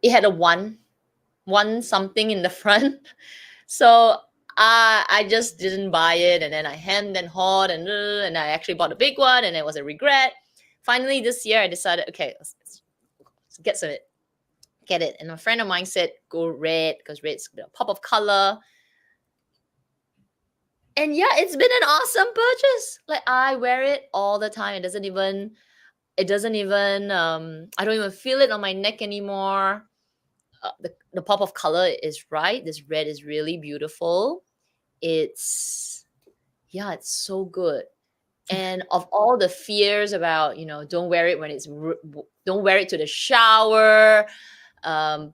it had a one something in the front. So I just didn't buy it, and then I hemmed and hawed, and I actually bought a big one, and it was a regret. Finally, this year I decided, okay, let's get some of it. Get it. And a friend of mine said, go red, because red's a pop of color. And yeah, it's been an awesome purchase. Like, I wear it all the time. It doesn't even I don't even feel it on my neck anymore. The pop of color is right. This red is really beautiful. It's it's so good. And of all the fears about, don't wear it when don't wear it to the shower, um,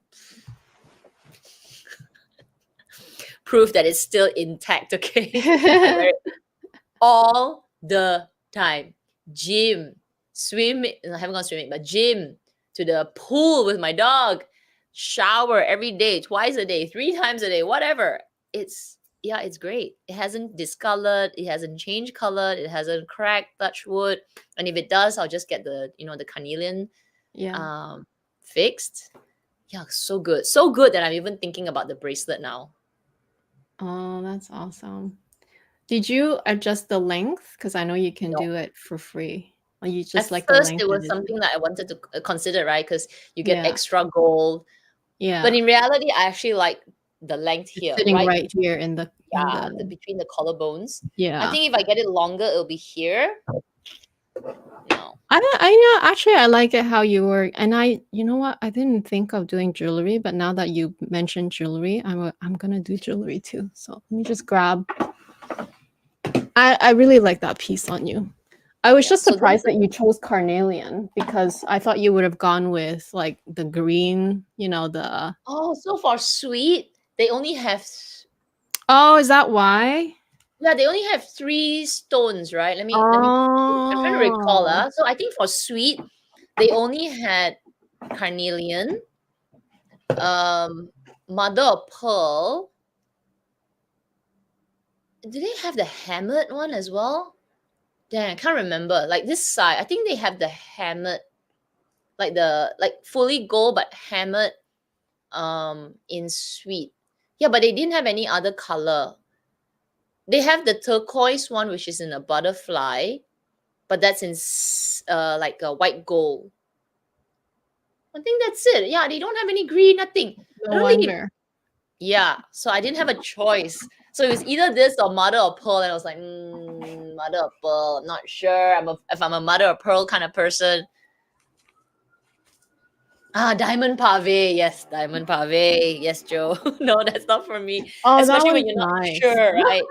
proof that it's still intact. Okay, I wear it all the time. Gym, swimming. I haven't gone swimming, but gym, to the pool with my dog, shower every day, twice a day, 3 times a day, whatever. It's great. It hasn't discolored, it hasn't changed color, it hasn't cracked, touch wood. And if it does, I'll just get the carnelian Yeah. fixed. Yeah, so good. So good that I'm even thinking about the bracelet now. Oh, that's awesome. Did you adjust the length? Because I know you can No. do it for free. Or you At just like the first, length it that was is. something that I wanted to consider, right? Because you get Yeah. extra gold. But Yeah. in reality, I actually like the length It's here, sitting right? right here in the Yeah, between the collarbones. I yeah. think if I get it longer, it'll be here. No. I know, actually I like it how you work. And you know what? I didn't think of doing jewelry, but now that you mentioned jewelry, I'm gonna do jewelry too. So let me just grab. I really like that piece on you. I was Yeah. just So this surprised is that you chose carnelian because I thought you would have gone with like the green, the so far sweet. They only have Oh, is that why? Yeah, they only have 3 stones, right? Let me I'm trying to recall. Oh, So I think for sweet, they only had carnelian, mother of pearl. Do they have the hammered one as well? Dang, I can't remember. Like this side, I think they have the hammered, like the like fully gold but hammered in sweet. Yeah, but they didn't have any other color. They have the turquoise one, which is in a butterfly, but that's in like a white gold. I think that's it. Yeah, they don't have any green, nothing. I no don't think it. wonder. Yeah, so I didn't have a choice. So it was either this or mother of pearl, and I was like, mother of pearl. I'm not sure. If I'm a mother of pearl kind of person. Ah, diamond pave. Yes, diamond pave. Yes, Joe. No, that's not for me. Oh, that Especially when one's you're not nice. sure, right?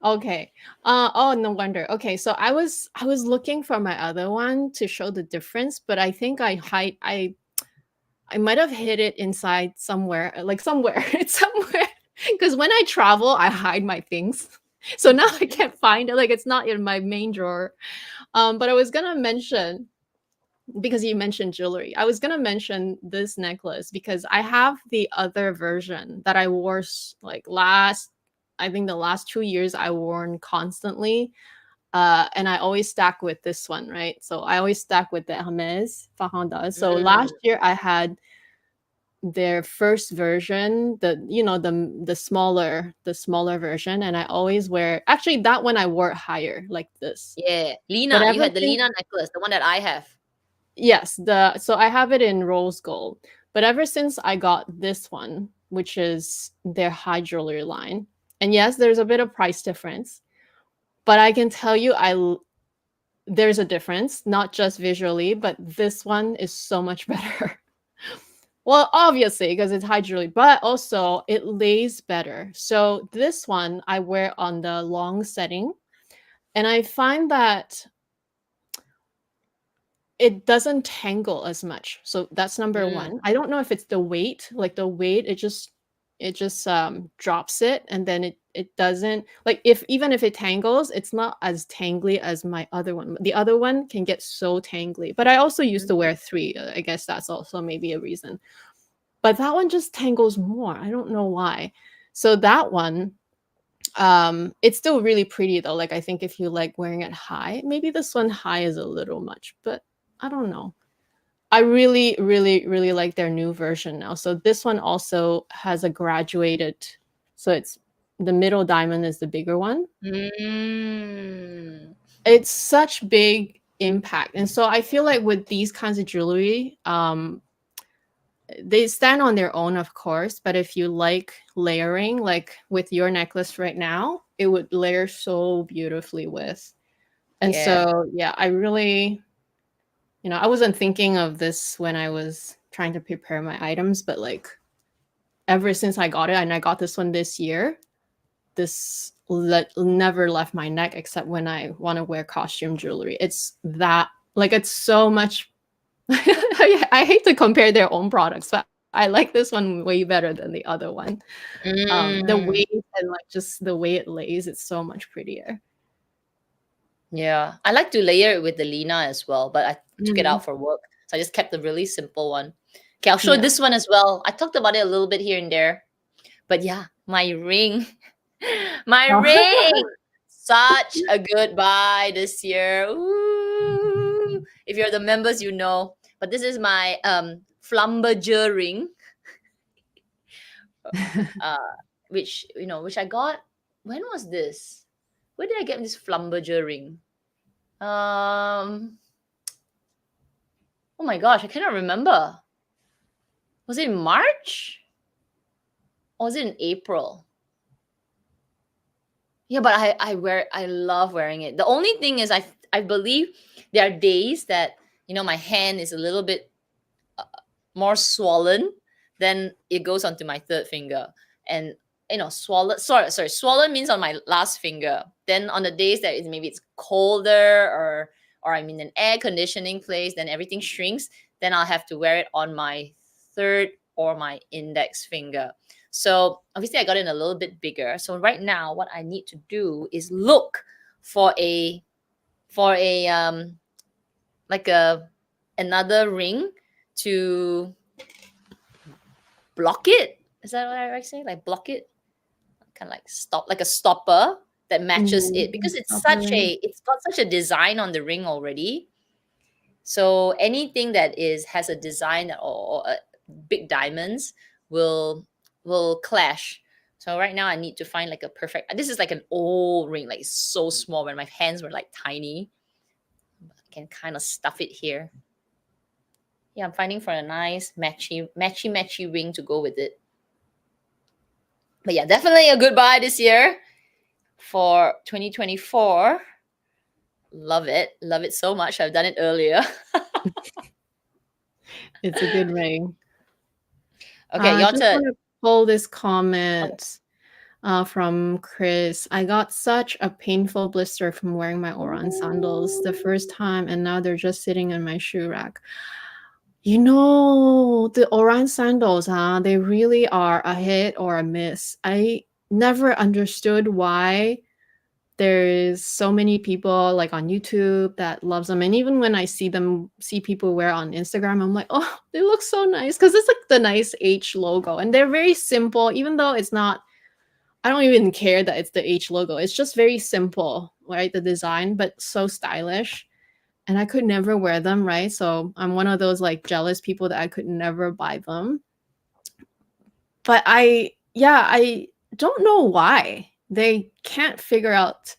Okay. Oh, no wonder. Okay, so I was looking for my other one to show the difference, but I think I might have hid it inside somewhere, like somewhere. It's somewhere. Because when I travel, I hide my things. So now I can't find it. Like it's not in my main drawer. But I was gonna mention, because you mentioned jewelry, I was gonna mention this necklace because I have the other version that I wore like I think the last 2 years I worn constantly. And I always stack with this one, right? So I always stack with the Hermes Farhanda. So last Mm, year I had their first version, the smaller version, and I always wear, actually that one I wore higher like this. yeah. But Lena, you ever had the since, Lena necklace, the one that I have. yes, so I have it in rose gold. But ever since I got this one, which is their high jewelry line, and yes, there's a bit of price difference, but I can tell you there's a difference, not just visually, but this one is so much better. Well, obviously, because it's high jewelry, but also it lays better. So this one I wear on the long setting, and I find that it doesn't tangle as much. So that's number Mm, one. I don't know if it's the weight, like the weight, it just drops it, and then it doesn't, like, if even if it tangles, it's not as tangly as my other one. The other one can get so tangly, but I also used to mm, wear three. I guess that's also maybe a reason. But that one just tangles more. I don't know why. So that one, it's still really pretty though. Like I think if you like wearing it high, maybe this one high is a little much, but I don't know. I really, really, really like their new version now. So this one also has a graduated, so it's the middle diamond is the bigger one. mm. It's such big impact. And so I feel like with these kinds of jewelry, they stand on their own, of course, but if you like layering, like with your necklace right now, it would layer so beautifully with. And Yeah. so, yeah, I really, I wasn't thinking of this when I was trying to prepare my items, but like ever since I got it, and I got this one this year, this never left my neck except when I want to wear costume jewelry. It's that, like, it's so much. I hate to compare their own products, but I like this one way better than the other one. The Mm. weight and like just the way it lays, it's so much prettier. Yeah. I like to layer it with the Lena as well, but I took it Mhm. out for work. So I just kept the really simple one. Okay, I'll show Yeah. this one as well. I talked about it a little bit here and there. But yeah, my ring. My Oh. ring. Such a good buy this year. Ooh. If you're the members, you know. But this is my flumberger ring. Uh which which I got. When was this? Where did I get this flumberger ring? Um oh my gosh, I cannot remember. Was it in March? Or was it in April? Yeah, but I love wearing it. The only thing is I believe there are days that my hand is a little bit more swollen, then it goes onto my third finger. And swollen, sorry, swollen means on my last finger. Then on the days that maybe it's colder, or I'm in an air conditioning place, then everything shrinks, then I'll have to wear it on my third or my index finger. So obviously I got it a little bit bigger. So right now what I need to do is look for a like a another ring to block it. Is that what I say? Like block it, kind of like stop, like a stopper that matches it, because Stopper. it's got such a design on the ring already. So anything that is has a design or big diamonds will clash. So right now I need to find like a perfect. This is like an old ring, like so small when my hands were like tiny. I can kind of stuff it here. Yeah, I'm finding for a nice matchy ring to go with it. But yeah, definitely a good buy this year for 2024. Love it. Love it so much. I've done it earlier. It's a good ring. Okay, your Just turn. want to pull this Okay. comment from Chris. I got such a painful blister from wearing my Oran sandals the first time, and now they're just sitting in my shoe rack. You know, the Oran sandals, they really are a hit or a miss. I never understood why there's so many people like on YouTube that loves them, and even when I see people wear on Instagram, I'm like, oh, they look so nice, because it's like the nice H logo, and they're very simple. Even though it's not, I don't even care that it's the H logo. It's just very simple, right? The design, but so stylish. And I could never wear them, right? So I'm one of those like jealous people that I could never buy them. But I don't know why they can't figure out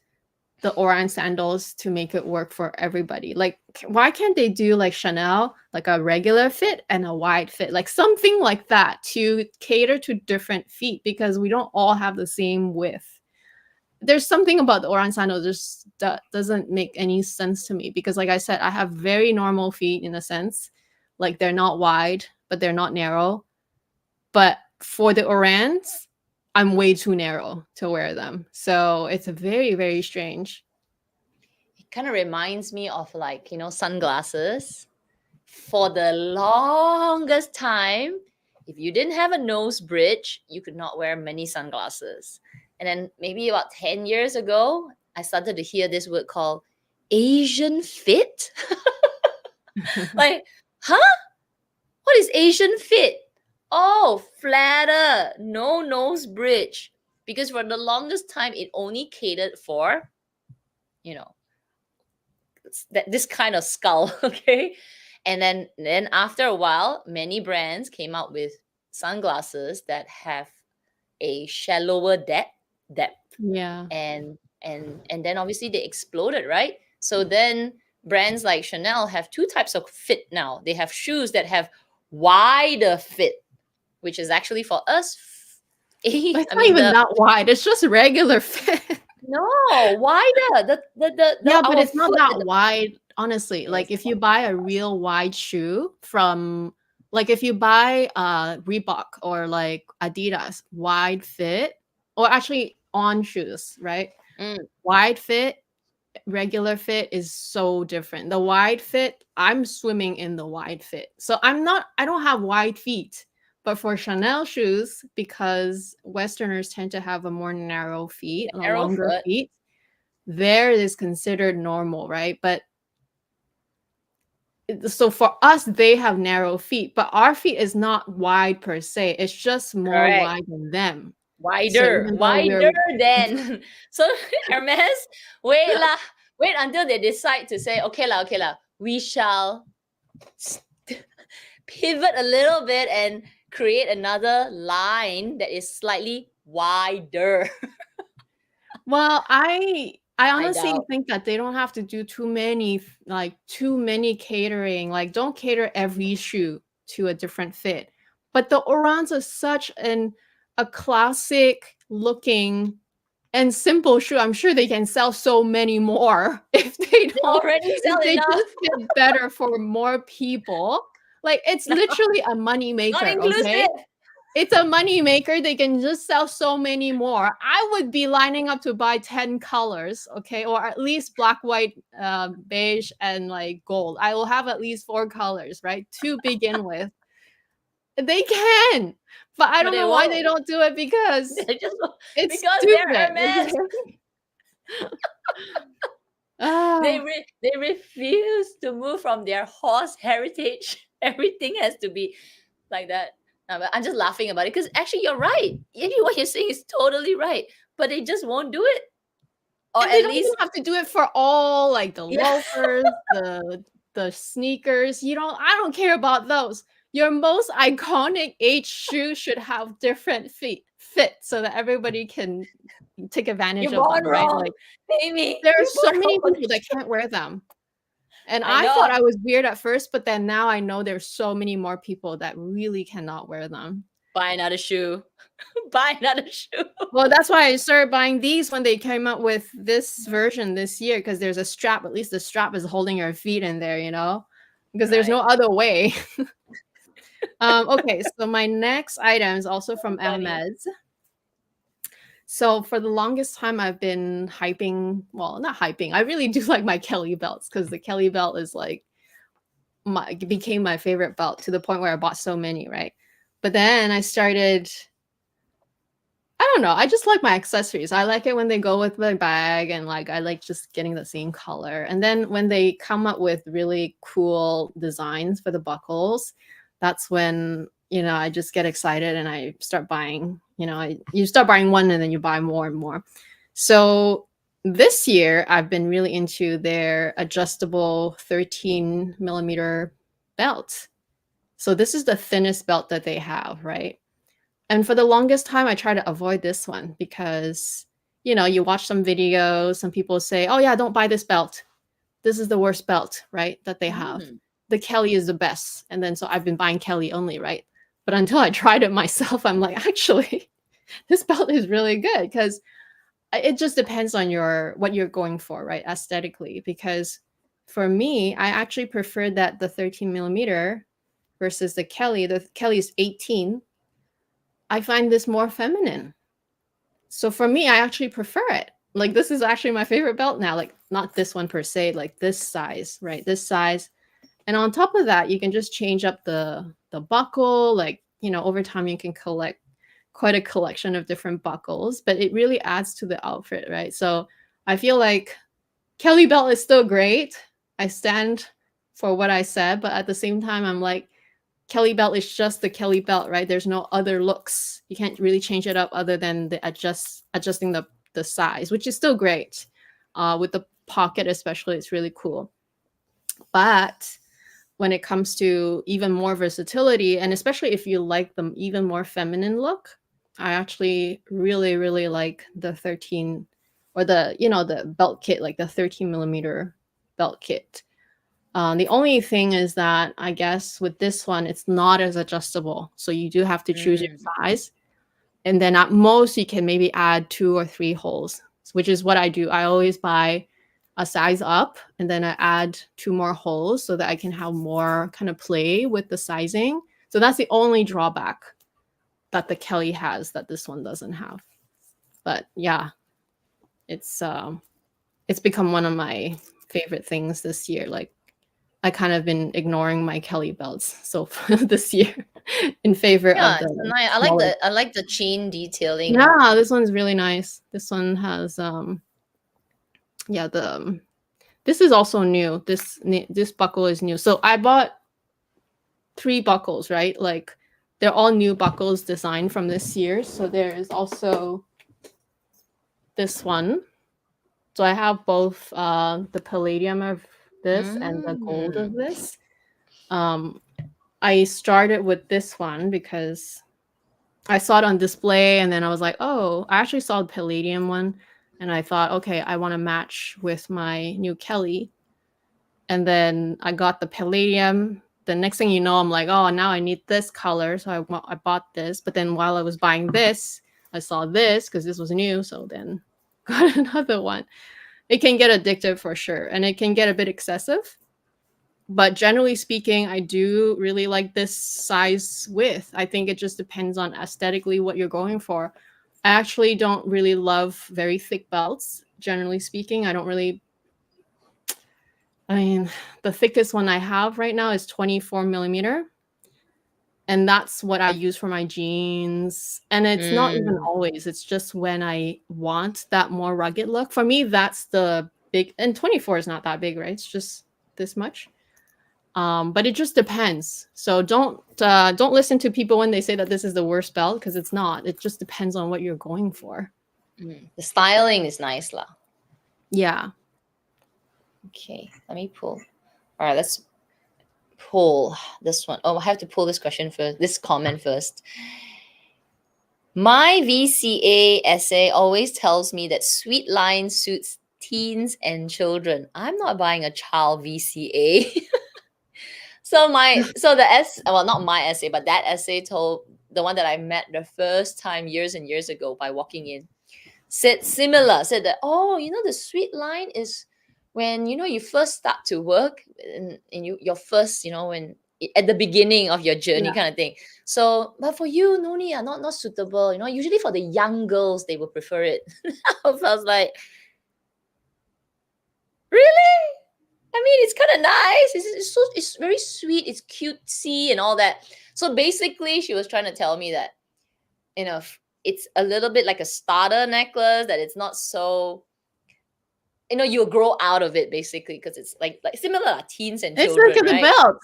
the Oran sandals to make it work for everybody. Like, why can't they do like Chanel, like a regular fit and a wide fit, like something like that to cater to different feet? Because we don't all have the same width. There's something about the Oran sandal just that doesn't make any sense to me, because like I said, I have very normal feet in a sense. Like, they're not wide, but they're not narrow. But for the Orans, I'm way too narrow to wear them. So it's very, very strange. It kind of reminds me of like, sunglasses. For the longest time, if you didn't have a nose bridge, you could not wear many sunglasses. And then maybe about 10 years ago, I started to hear this word called Asian fit. Like, huh? What is Asian fit? Oh, flatter, no nose bridge. Because for the longest time, it only catered for, you know, this kind of skull. Okay. And then after a while, many brands came out with sunglasses that have a shallower depth, Yeah. and then obviously they exploded, right? So then brands like Chanel have two types of fit now. They have shoes that have wider fit, which is actually for us. But it's I not mean even the that wide. It's just regular fit. no wider. The Yeah, but our it's not foot at that the wide, honestly. is Like, if you buy a real wide shoe from, like, if you buy Reebok or like Adidas wide fit, or actually On shoes, right? mm, Wide fit, regular fit is so different. The wide fit, I'm swimming in the wide fit. So I don't have wide feet. But for Chanel shoes, because Westerners tend to have a more narrow feet, a narrow longer foot. feet, there is considered normal, right? But so for us, they have narrow feet, but our feet is not wide per se. It's just more Correct. wide than them. So Wider, even though wider we're than. So Hermes, wait lah, wait until they decide to say, okay lah, we shall pivot a little bit and create another line that is slightly wider. Well, I I honestly doubt. think that they don't have to do too many catering. Like, don't cater every shoe to a different fit. But the Orans are such a classic looking and simple shoe. I'm sure they can sell so many more if They already sell if they enough. just fit better for more people. Like, it's No, literally a money not maker, okay? inclusive. It's a money maker. They can just sell so many more. I would be lining up to buy 10 colors, okay? Or at least black, white, beige, and like gold. I will have at least 4 colors, right? To begin with. They can, but I But don't they know why they won't. don't do it because They just it's because they're stupid. Hermes. Ah, They refuse to move from their horse heritage. Everything has to be like that. But I'm just laughing about it because actually you're right. Actually, what you're saying is totally right. But they just won't do it, or and they at don't even least have to do it for all like the yeah. loafers, the sneakers. I don't care about those. Your most iconic age shoe should have different feet fit so that everybody can take advantage You're of them, born right? wrong, Like Amy. there are You're so born wrong many for people this that show. can't wear them. And I I thought know. I was weird at first, but then now I know there's so many more people that really cannot wear them. Buy another shoe. Buy another shoe. Well, that's why I started buying these when they came out with this version this year because there's a strap. At least the strap is holding your feet in there, because there's no Right. other way. Okay, so my next item is also from Funny. Hermes. So for the longest time, I've been hyping. Well, not hyping. I really do like my Kelly belts because the Kelly belt is like became my favorite belt to the point where I bought so many, right? But then I started. I don't know. I just like my accessories. I like it when they go with my bag and like I like just getting the same color. And then when they come up with really cool designs for the buckles, that's when, I just get excited and I start buying, you start buying one and then you buy more and more. So this year I've been really into their adjustable 13 millimeter belt. So this is the thinnest belt that they have, right? And for the longest time, I try to avoid this one because, you watch some videos, some people say, oh, yeah, don't buy this belt. This is the worst belt, right? That they have. Mm. The Kelly is the best. And then so I've been buying Kelly only, right? But until I tried it myself, I'm like, actually, this belt is really good because it just depends on what you're going for, right? Aesthetically. Because for me, I actually prefer that the 13 millimeter versus the Kelly. The Kelly is 18. I find this more feminine. So for me, I actually prefer it. Like this is actually my favorite belt now. Like not this one per se, like this size, right? This size. And on top of that, you can just change up the buckle. Like, over time you can collect quite a collection of different buckles, but it really adds to the outfit, right? So I feel like Kelly belt is still great. I stand for what I said, but at the same time, I'm like, Kelly belt is just the Kelly belt, right? There's no other looks. You can't really change it up other than adjusting the size, which is still great. With the pocket, especially, it's really cool. But when it comes to even more versatility, and especially if you like the even more feminine look, I actually really, really like the 13 or the belt kit, like the 13 millimeter belt kit. The only thing is that I guess with this one, it's not as adjustable. So you do have to choose your Mm. size. And then at most, you can maybe add 2 or 3 holes, which is what I do. I always buy a size up and then I add 2 more holes so that I can have more kind of play with the sizing. So that's the only drawback that the Kelly has that this one doesn't have. But yeah, it's become one of my favorite things this year. Like I kind of been ignoring my Kelly belts so this year in favor of Yeah, the it's nice. smaller. I like the chain detailing. Yeah, this one's really nice. This one has yeah, this is also new. This buckle is new. So I bought 3 buckles, right? Like they're all new buckles designed from this year. So there is also this one. So I have both the palladium of this and the gold of Mm. this. Um, I started with this one because I saw it on display and then I was like, oh, I actually saw the palladium one and I thought, okay, I want to match with my new Kelly. And then I got the palladium. The next thing you know, I'm like, oh, now I need this color. So I bought this. But then while I was buying this, I saw this because this was new. So then got another one. It can get addictive for sure. And it can get a bit excessive. But generally speaking, I do really like this size width. I think it just depends on aesthetically what you're going for. I actually don't really love very thick belts. Generally speaking, I mean, the thickest one I have right now is 24 millimeter. And that's what I use for my jeans. And it's not even Mm, always, it's just when I want that more rugged look. For me, that's the big, and 24 is not that big, right? It's just this much. But it just depends. So don't listen to people when they say that this is the worst belt, because it's not. It just depends on what you're going for. the styling is nice lah. Yeah. Okay, let me pull. All right, let's pull this one. Oh, I have to pull this question first. This comment first. My VCA essay always tells me that sweet line suits teens and children. I'm not buying a child VCA. So well, not my essay, but that essay told the one that I met the first time years and years ago by walking in, said that, oh, the sweet line is when you first start to work, and your first, when at the beginning of your journey Yeah. kind of thing. So but for you, no need, not suitable, usually for the young girls they will prefer it. I was like, really? I mean, it's kind of nice. It's very sweet. It's cutesy and all that. So basically, she was trying to tell me that, it's a little bit like a starter necklace, that it's not so, you'll grow out of it basically, because it's like similar to teens and It's like children, the right? belt.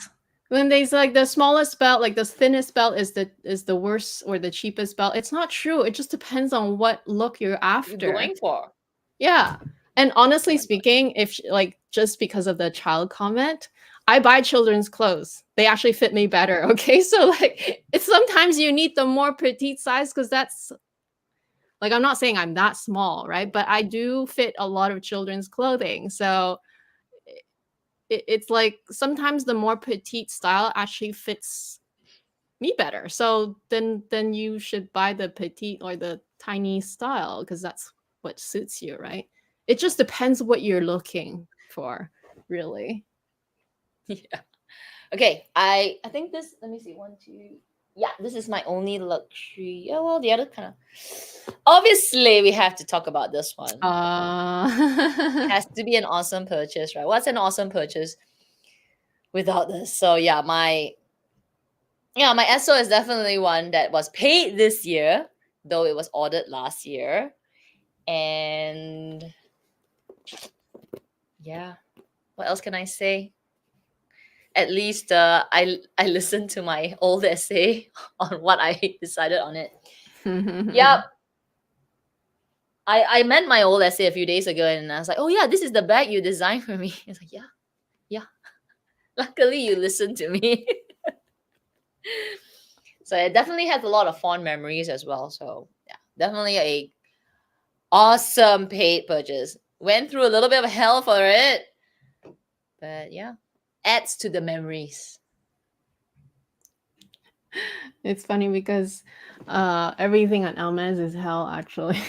When there's like the smallest belt, like the thinnest belt is the worst or the cheapest belt. It's not true. It just depends on what look you're You're after. going for. Yeah. And honestly Oh my God. speaking, if like just because of the child comment, I buy children's clothes. They actually fit me better. Okay. So like it's sometimes you need the more petite size, because that's like, I'm not saying I'm that small, right? But I do fit a lot of children's clothing. So it's like sometimes the more petite style actually fits me better. So then you should buy the petite or the tiny style, because that's what suits you, right? It just depends what you're looking for, really. Yeah. Okay. I think this. Let me see. One, two. Yeah, this is my only luxury. Yeah. Well, the other kind of. Obviously, we have to talk about this one. Has to be an awesome purchase, right? What's an awesome purchase without this? So my ESO is definitely one that was paid this year, though it was ordered last year. And yeah, what else can I say? At least I listened to my old essay on what I decided on it. Yep. I meant my old essay a few days ago, and I was like, oh yeah, this is the bag you designed for me. It's like, yeah. Luckily you listened to me. So it definitely has a lot of fond memories as well. So yeah, definitely a awesome paid purchase. Went through a little bit of hell for it, but yeah, adds to the memories. It's funny because everything on Elmez is hell, actually.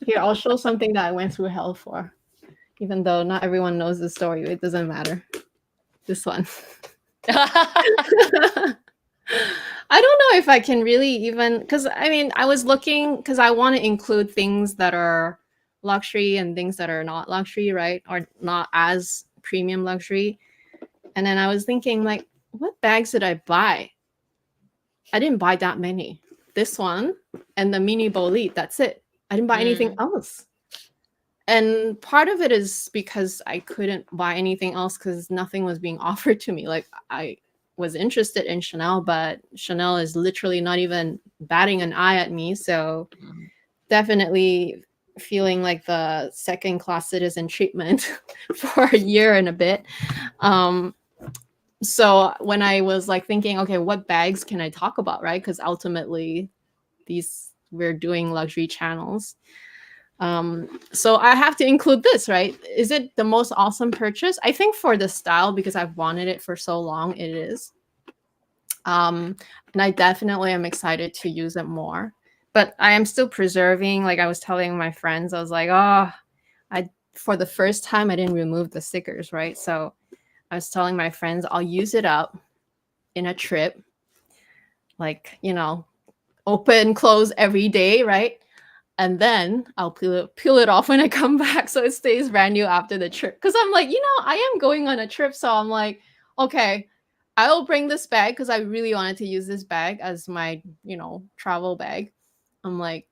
Here, I'll show something that I went through hell for. Even though not everyone knows the story, it doesn't matter. This one. I don't know if I can really even, because I mean, I was looking, because I want to include things that are luxury and things that are not luxury, right? Or not as premium luxury. And then I was thinking, like, what bags did I buy? I didn't buy that many. This one and the mini bolete, that's it. I didn't buy anything else. And part of it is because I couldn't buy anything else because nothing was being offered to me. Like, I was interested in Chanel, but Chanel is literally not even batting an eye at me. So definitely feeling like the second class citizen treatment for a year and a bit. So when I was like thinking, okay, what bags can I talk about, right? Because ultimately we're doing luxury channels. So I have to include this, right? Is it the most awesome purchase? I think for the style, because I've wanted it for so long, it is. And I definitely am excited to use it more. But I am still preserving, like I was telling my friends, I was like, for the first time, I didn't remove the stickers, right? So I was telling my friends, I'll use it up in a trip, like, open, close every day, right? And then I'll peel it off when I come back, so it stays brand new after the trip. Because I'm like, I am going on a trip, so I'm like, okay, I'll bring this bag because I really wanted to use this bag as my, travel bag. I'm like,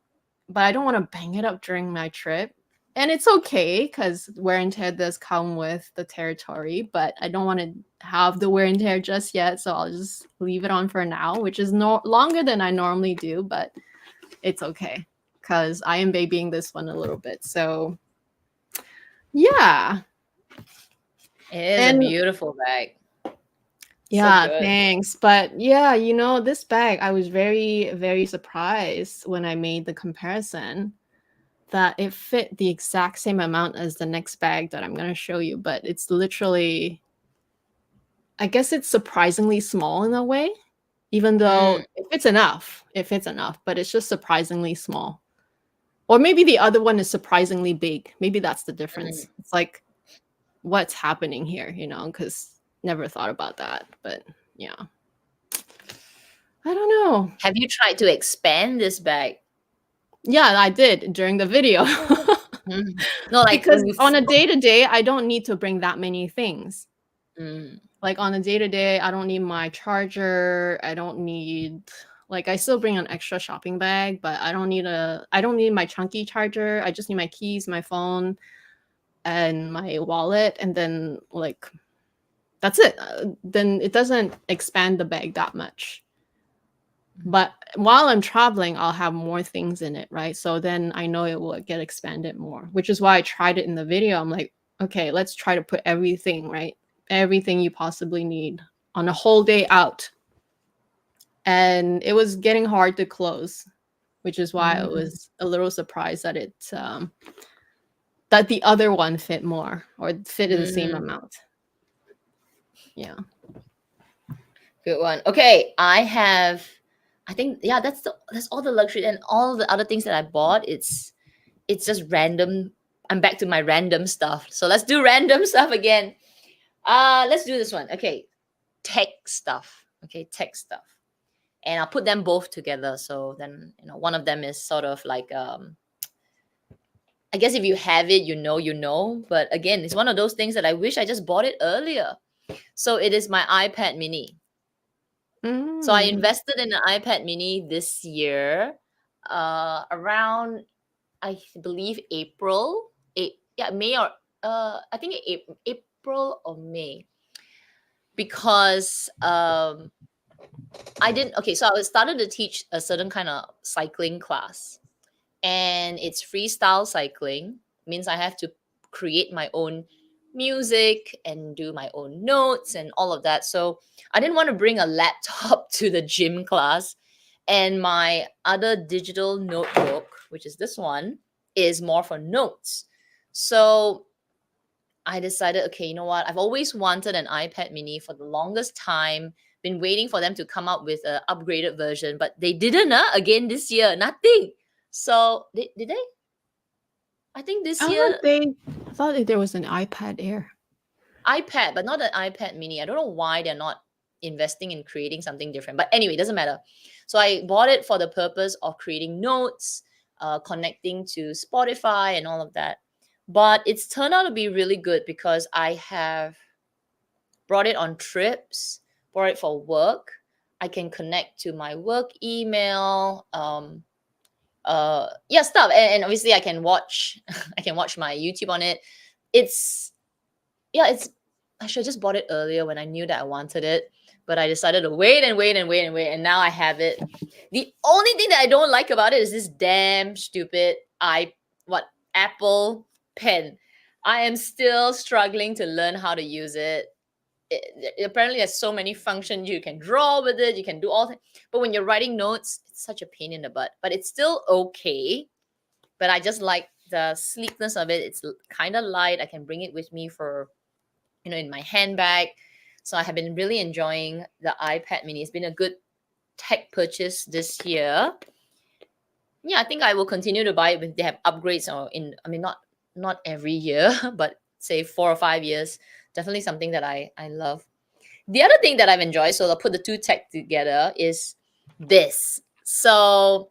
but I don't want to bang it up during my trip. And it's okay because wear and tear does come with the territory, but I don't want to have the wear and tear just yet. So I'll just leave it on for now, which is no longer than I normally do, but it's okay because I am babying this one a little bit. So yeah. It is a And beautiful bag. So yeah, good. thanks. But yeah, this bag, I was very, very surprised when I made the comparison that it fit the exact same amount as the next bag that I'm going to show you. But it's literally, I guess it's surprisingly small in a way, even though Mm, it fits enough, but it's just surprisingly small. Or maybe the other one is surprisingly big. Maybe that's the difference. mm. It's like, what's happening here, because never thought about that. But yeah. I don't know. Have you tried to expand this bag? Yeah, I did during the video. Mhm. No, like Because when you on a day-to-day, I don't need to bring that many things. mm, Like on a day-to-day, I don't need my charger. I don't need I still bring an extra shopping bag, but I don't need my chunky charger. I just need my keys, my phone, and my wallet, and then that's it. Then it doesn't expand the bag that much. But while I'm traveling, I'll have more things in it, right? So then I know it will get expanded more, which is why I tried it in the video. I'm like, okay, let's try to put everything, right? Everything you possibly need on a whole day out. And it was getting hard to close, which is why I mm. was a little surprised that that the other one fit more or fit in the same Mm, amount. Yeah. good one. Okay, I think yeah, that's all the luxury and all the other things that I bought. It's just random. I'm back to my random stuff. So let's do random stuff again. Let's do this one. Okay, tech stuff. Okay, tech stuff. And I'll put them both together. So then one of them is sort of like I guess if you have it, you know. But again, it's one of those things that I wish I just bought it earlier. So it is my iPad mini. So I Mm. invested in an iPad mini this year, around I believe April, yeah, May or I think April or May, because I didn't. Okay, so I started to teach a certain kind of cycling class, and it's freestyle cycling. Means I have to create my own music and do my own notes and all of that. So I didn't want to bring a laptop to the gym class, and my other digital notebook, which is this one, is more for notes. So I decided, okay, you know what? I've always wanted an iPad mini for the longest time. Been waiting for them to come up with an upgraded version, but they didn't. Again this year, nothing. So did they? I think this year I thought that there was an iPad Air. iPad, but not an iPad mini. I don't know why they're not investing in creating something different. But anyway, it doesn't matter. So I bought it for the purpose of creating notes, connecting to Spotify and all of that. But it's turned out to be really good because I have brought it on trips, brought it for work. I can connect to my work email, yeah, stuff. And obviously I can watch I can watch my YouTube on it. It's yeah, it's I should have just bought it earlier when I knew that I wanted it. But I decided to wait and wait and wait and wait, and now I have it. The only thing that I don't like about it is this damn stupid Apple Pen. I am still struggling to learn how to use it. Apparently there's so many functions. You can draw with it, you can do all but when you're writing notes, it's such a pain in the butt. But it's still okay. But I just like the sleekness of it. It's kind of light. I can bring it with me for in my handbag. So I have been really enjoying the iPad mini. It's been a good tech purchase this year. Yeah, I think I will continue to buy it when they have upgrades, or not every year, but say 4 or 5 years. Definitely something that I love. The other thing that I've enjoyed, so I'll put the two tech together, is this. So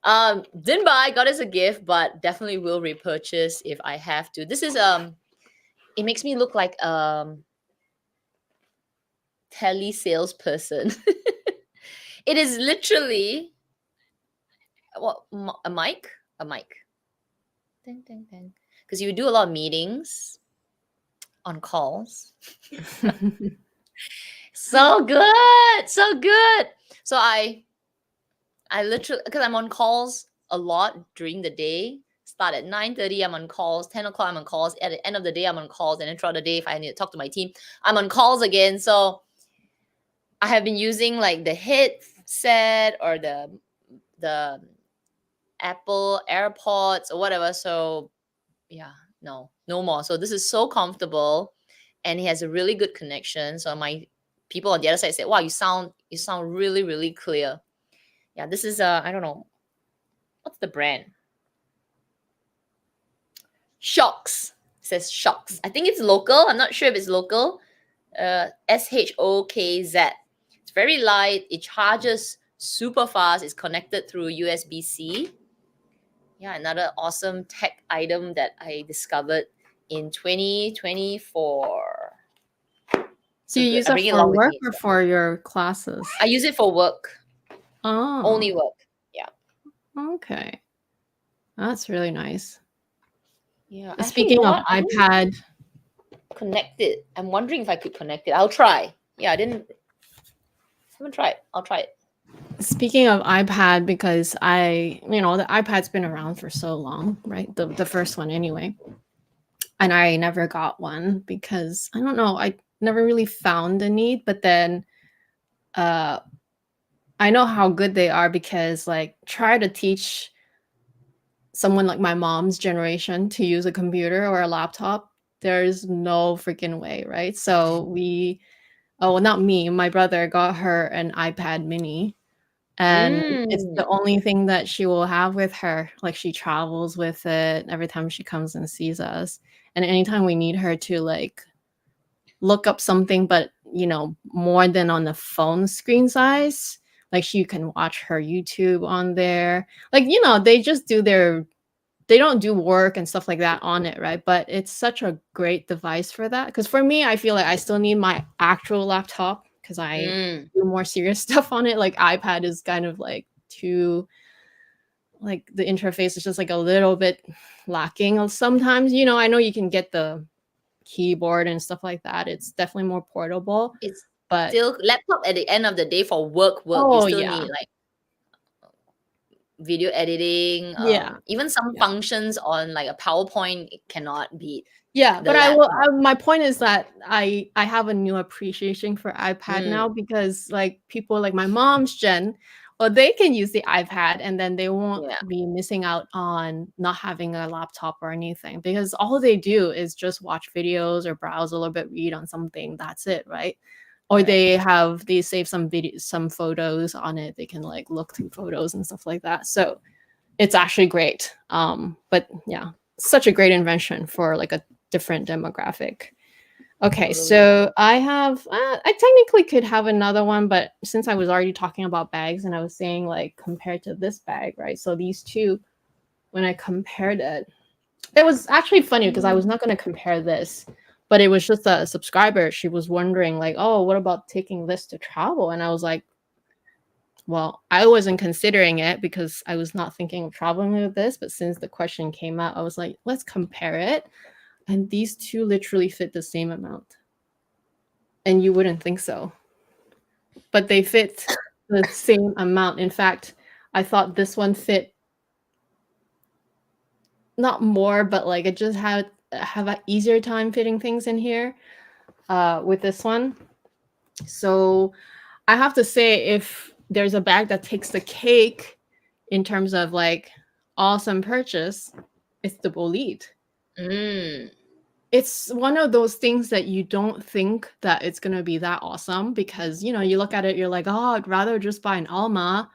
didn't buy, got as a gift, but definitely will repurchase if I have to. This is it makes me look like tele salesperson. It is literally what a mic, because you do a lot of meetings on calls. So good, so good. So I literally, because I'm on calls a lot during the day. Start at 9:30, I'm on calls. 10 o'clock, I'm on calls. At the end of the day, I'm on calls. And then throughout the day, if I need to talk to my team, I'm on calls again. So I have been using like the headset or the Apple AirPods or whatever. So yeah, no more. So this is so comfortable, and he has a really good connection. So my people on the other side say, "Wow, you sound really, really clear." Yeah, this is I don't know what's the brand. Shocks. It says Shocks. I think it's local. I'm not sure if it's local. SHOKZ. It's very light. It charges super fast. It's connected through USB-C. Yeah, another awesome tech item that I discovered in 2024. Do So you good. use I it bring it for along with work me. or for your classes? I use it for work. Oh, Only work. Yeah. okay. That's really nice. Yeah. Actually, Speaking of what? I didn't iPad, connect it. I'm wondering if I could connect it. I'll try. Yeah, I haven't tried. I'll try it. speaking of iPad, because the iPad's been around for so long, right? The first one anyway. And I never got one because I don't know, I never really found the need, but then uh I know how good they are because like try to teach someone like my mom's generation to use a computer or a laptop, there's no freaking way, right? So well, not me, my brother got her an iPad mini, and it's the Mm. only thing that she will have with her. Like she travels with it every time she comes and sees us. And anytime we need her to like look up something, but more than on the phone screen size, like she can watch her YouTube on there. Like, they don't do work and stuff like that on it, right? But it's such a great device for that. Because for me, I feel like I still need my actual laptop because I Mm. do more serious stuff on it. Like iPad is kind of like too, like the interface is just like a little bit lacking sometimes. I know you can get the keyboard and stuff like that. It's definitely more portable, It's but still laptop at the end of the day for work. You oh still yeah, need like video editing, yeah, even some yeah. functions on like a PowerPoint it cannot beat Yeah, the but laptop. my point is that I have a new appreciation for iPad now Mm. because like people like my mom's gen, well, they can use the iPad and then they won't Yeah. be missing out on not having a laptop or anything because all they do is just watch videos or browse a little bit, read on something. That's it, right? Or Right. they save some photos on it. They can like look through photos and stuff like that. So it's actually great. But yeah, such a great invention for like a different demographic. Okay, Totally. so I technically could have another one, but since I was already talking about bags and I was saying like compared to this bag, right? So these two, when I compared it, it was actually funny because I was not going to compare this, but it was just a subscriber. She was wondering like, oh, what about taking this to travel? And I was like, well, I wasn't considering it because I was not thinking of traveling with this, but since the question came out, I was like, let's compare it. And these two literally fit the same amount. And you wouldn't think so. But they fit the same amount. In fact, I thought this one fit not more, but like it just have an easier time fitting things in here with this one. So I have to say, if there's a bag that takes the cake in terms of like awesome purchase, it's the Bolide. Mm. It's one of those things that you don't think that it's going to be that awesome because, you look at it, you're like, oh, I'd rather just buy an Alma,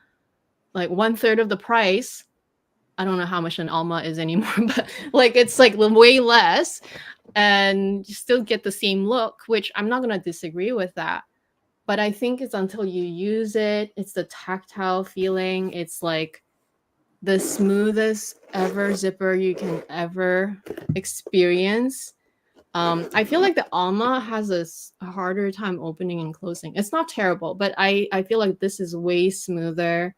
like 1/3 of the price. I don't know how much an Alma is anymore, but like it's like way less and you still get the same look, which I'm not going to disagree with that. But I think it's until you use it, it's the tactile feeling. It's like the smoothest ever zipper you can ever experience. I feel like the Alma has a harder time opening and closing. It's not terrible, but I feel like this is way smoother.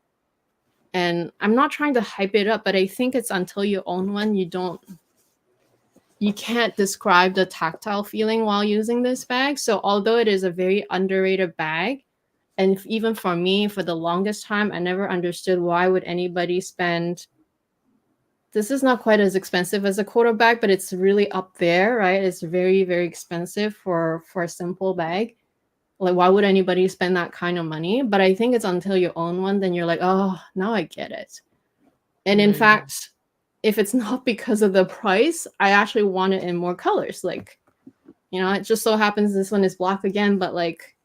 And I'm not trying to hype it up, but I think it's until you own one, you can't describe the tactile feeling while using this bag. So although it is a very underrated bag, and even for me, for the longest time, I never understood why would anybody spend. This is not quite as expensive as a quarter bag, but it's really up there, right? It's very, very expensive for a simple bag. Like, why would anybody spend that kind of money? But I think it's until you own one, then you're like, oh, now I get it. And in fact, if it's not because of the price, I actually want it in more colors. Like, it just so happens this one is black again, but like,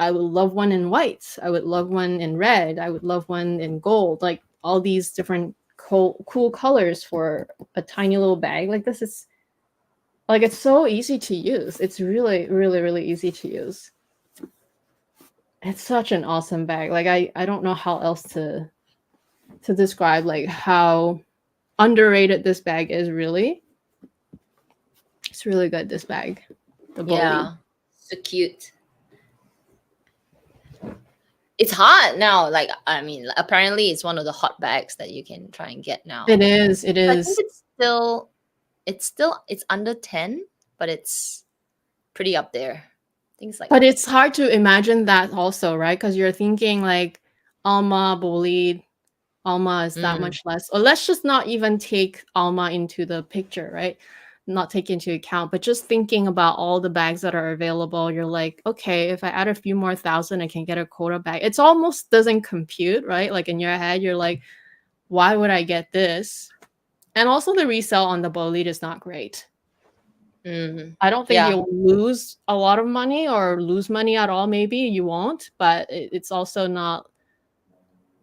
I would love one in white. I would love one in red. I would love one in gold. Like all these different cool colors for a tiny little bag. Like this is like, it's so easy to use. It's really, really, really easy to use. It's such an awesome bag. Like I don't know how else to describe like how underrated this bag is. Really, it's really good, this bag, the Yeah, so cute. It's hot now. Like, I mean, apparently it's one of the hot bags that you can try and get now. It is I think it's under 10, but it's pretty up there. Things like, but it's hard to imagine that also, right? Because you're thinking like Alma, Bolide, Alma is that much less. Or let's just not even take Alma into the picture, right? Not take into account, but just thinking about all the bags that are available, you're like, okay, if I add a few more thousand, I can get a quota bag. It's almost doesn't compute, right? Like in your head, you're like, why would I get this? And also the resale on the Bolide is not great. I don't think you'll lose a lot of money or lose money at all. Maybe you won't, but it's also not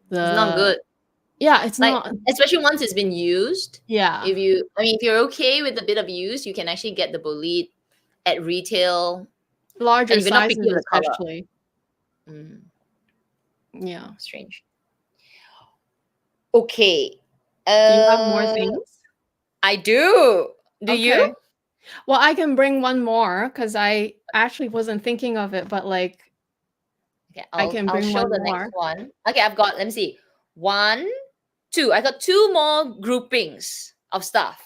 it's not good. Yeah, it's like, not. Especially once it's been used. Yeah. If you're okay with a bit of use, you can actually get the Bolide at retail. Larger and if you're not sizes, picky with the color. especially. Yeah, strange. Okay. Do you have more things? I do. Do you? Well, I can bring one more because I actually wasn't thinking of it, but like, okay, I can I'll bring show one the more. next one. Okay, I've got, let me see. 1, 2. I got 2 more groupings of stuff.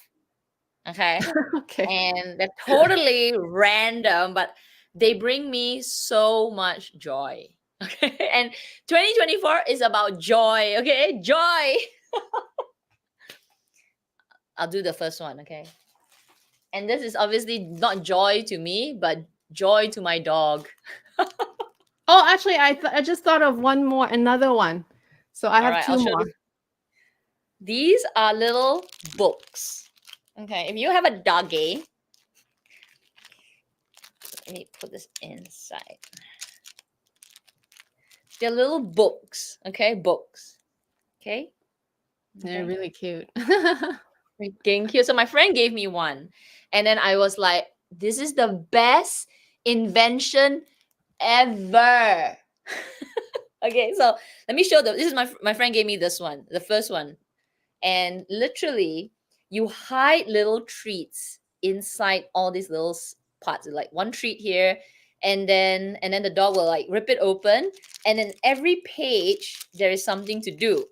Okay. Okay. And they're totally random, but they bring me so much joy. Okay. And 2024 is about joy. Okay. Joy. I'll do the first one. Okay. And this is obviously not joy to me, but joy to my dog. Oh, actually, I just thought of another one. So I have 2 more. These are little books. Okay. If you have a doggy, let me put this inside. They're little books. Okay. Books. Okay. They're really cute. Freaking cute. So my friend gave me one, and then I was like, this is the best invention ever. Okay, so let me show them. This is my friend gave me this one, the first one. And literally, you hide little treats inside all these little parts. Like one treat here, and then the dog will like rip it open, and then every page there is something to do.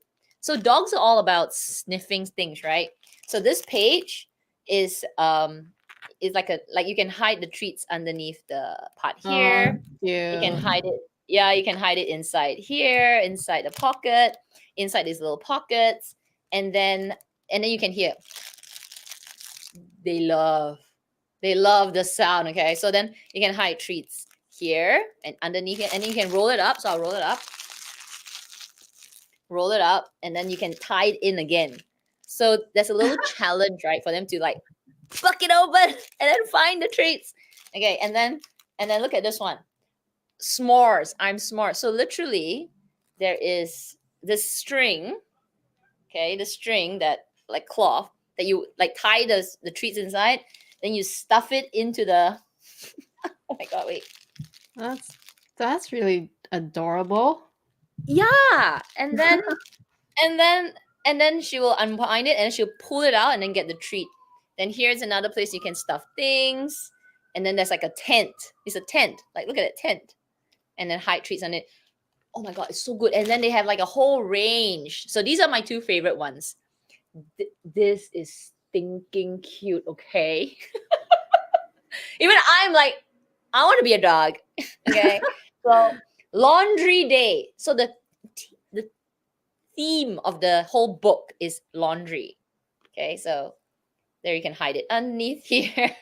So dogs are all about sniffing things, right? So this page is like you can hide the treats underneath the pot here. You can hide it. Yeah, you can hide it inside here, inside the pocket, inside these little pockets, and then you can hear. They love the sound. Okay, so then you can hide treats here and underneath it, and then you can roll it up. So I'll roll it up, and then you can tie it in again. So there's a little challenge, right, for them to like pluck it open and then find the treats. Okay, and then look at this one. S'mores. I'm smart. So literally, there is this string. Okay, the string that like cloth that you like tie the treats inside. Then you stuff it into the. Oh my god! Wait. That's really adorable. Yeah, and then she will unwind it and she'll pull it out and then get the treat. Then here's another place you can stuff things. And then there's like a tent. It's a tent. Like, look at it, tent. And then hide treats on it. Oh my God, it's so good. And then they have like a whole range. So these are my two favorite ones. This is stinking cute, okay? Even I'm like, I want to be a dog. Okay. So laundry day. So the theme of the whole book is laundry. Okay, so there you can hide it underneath here.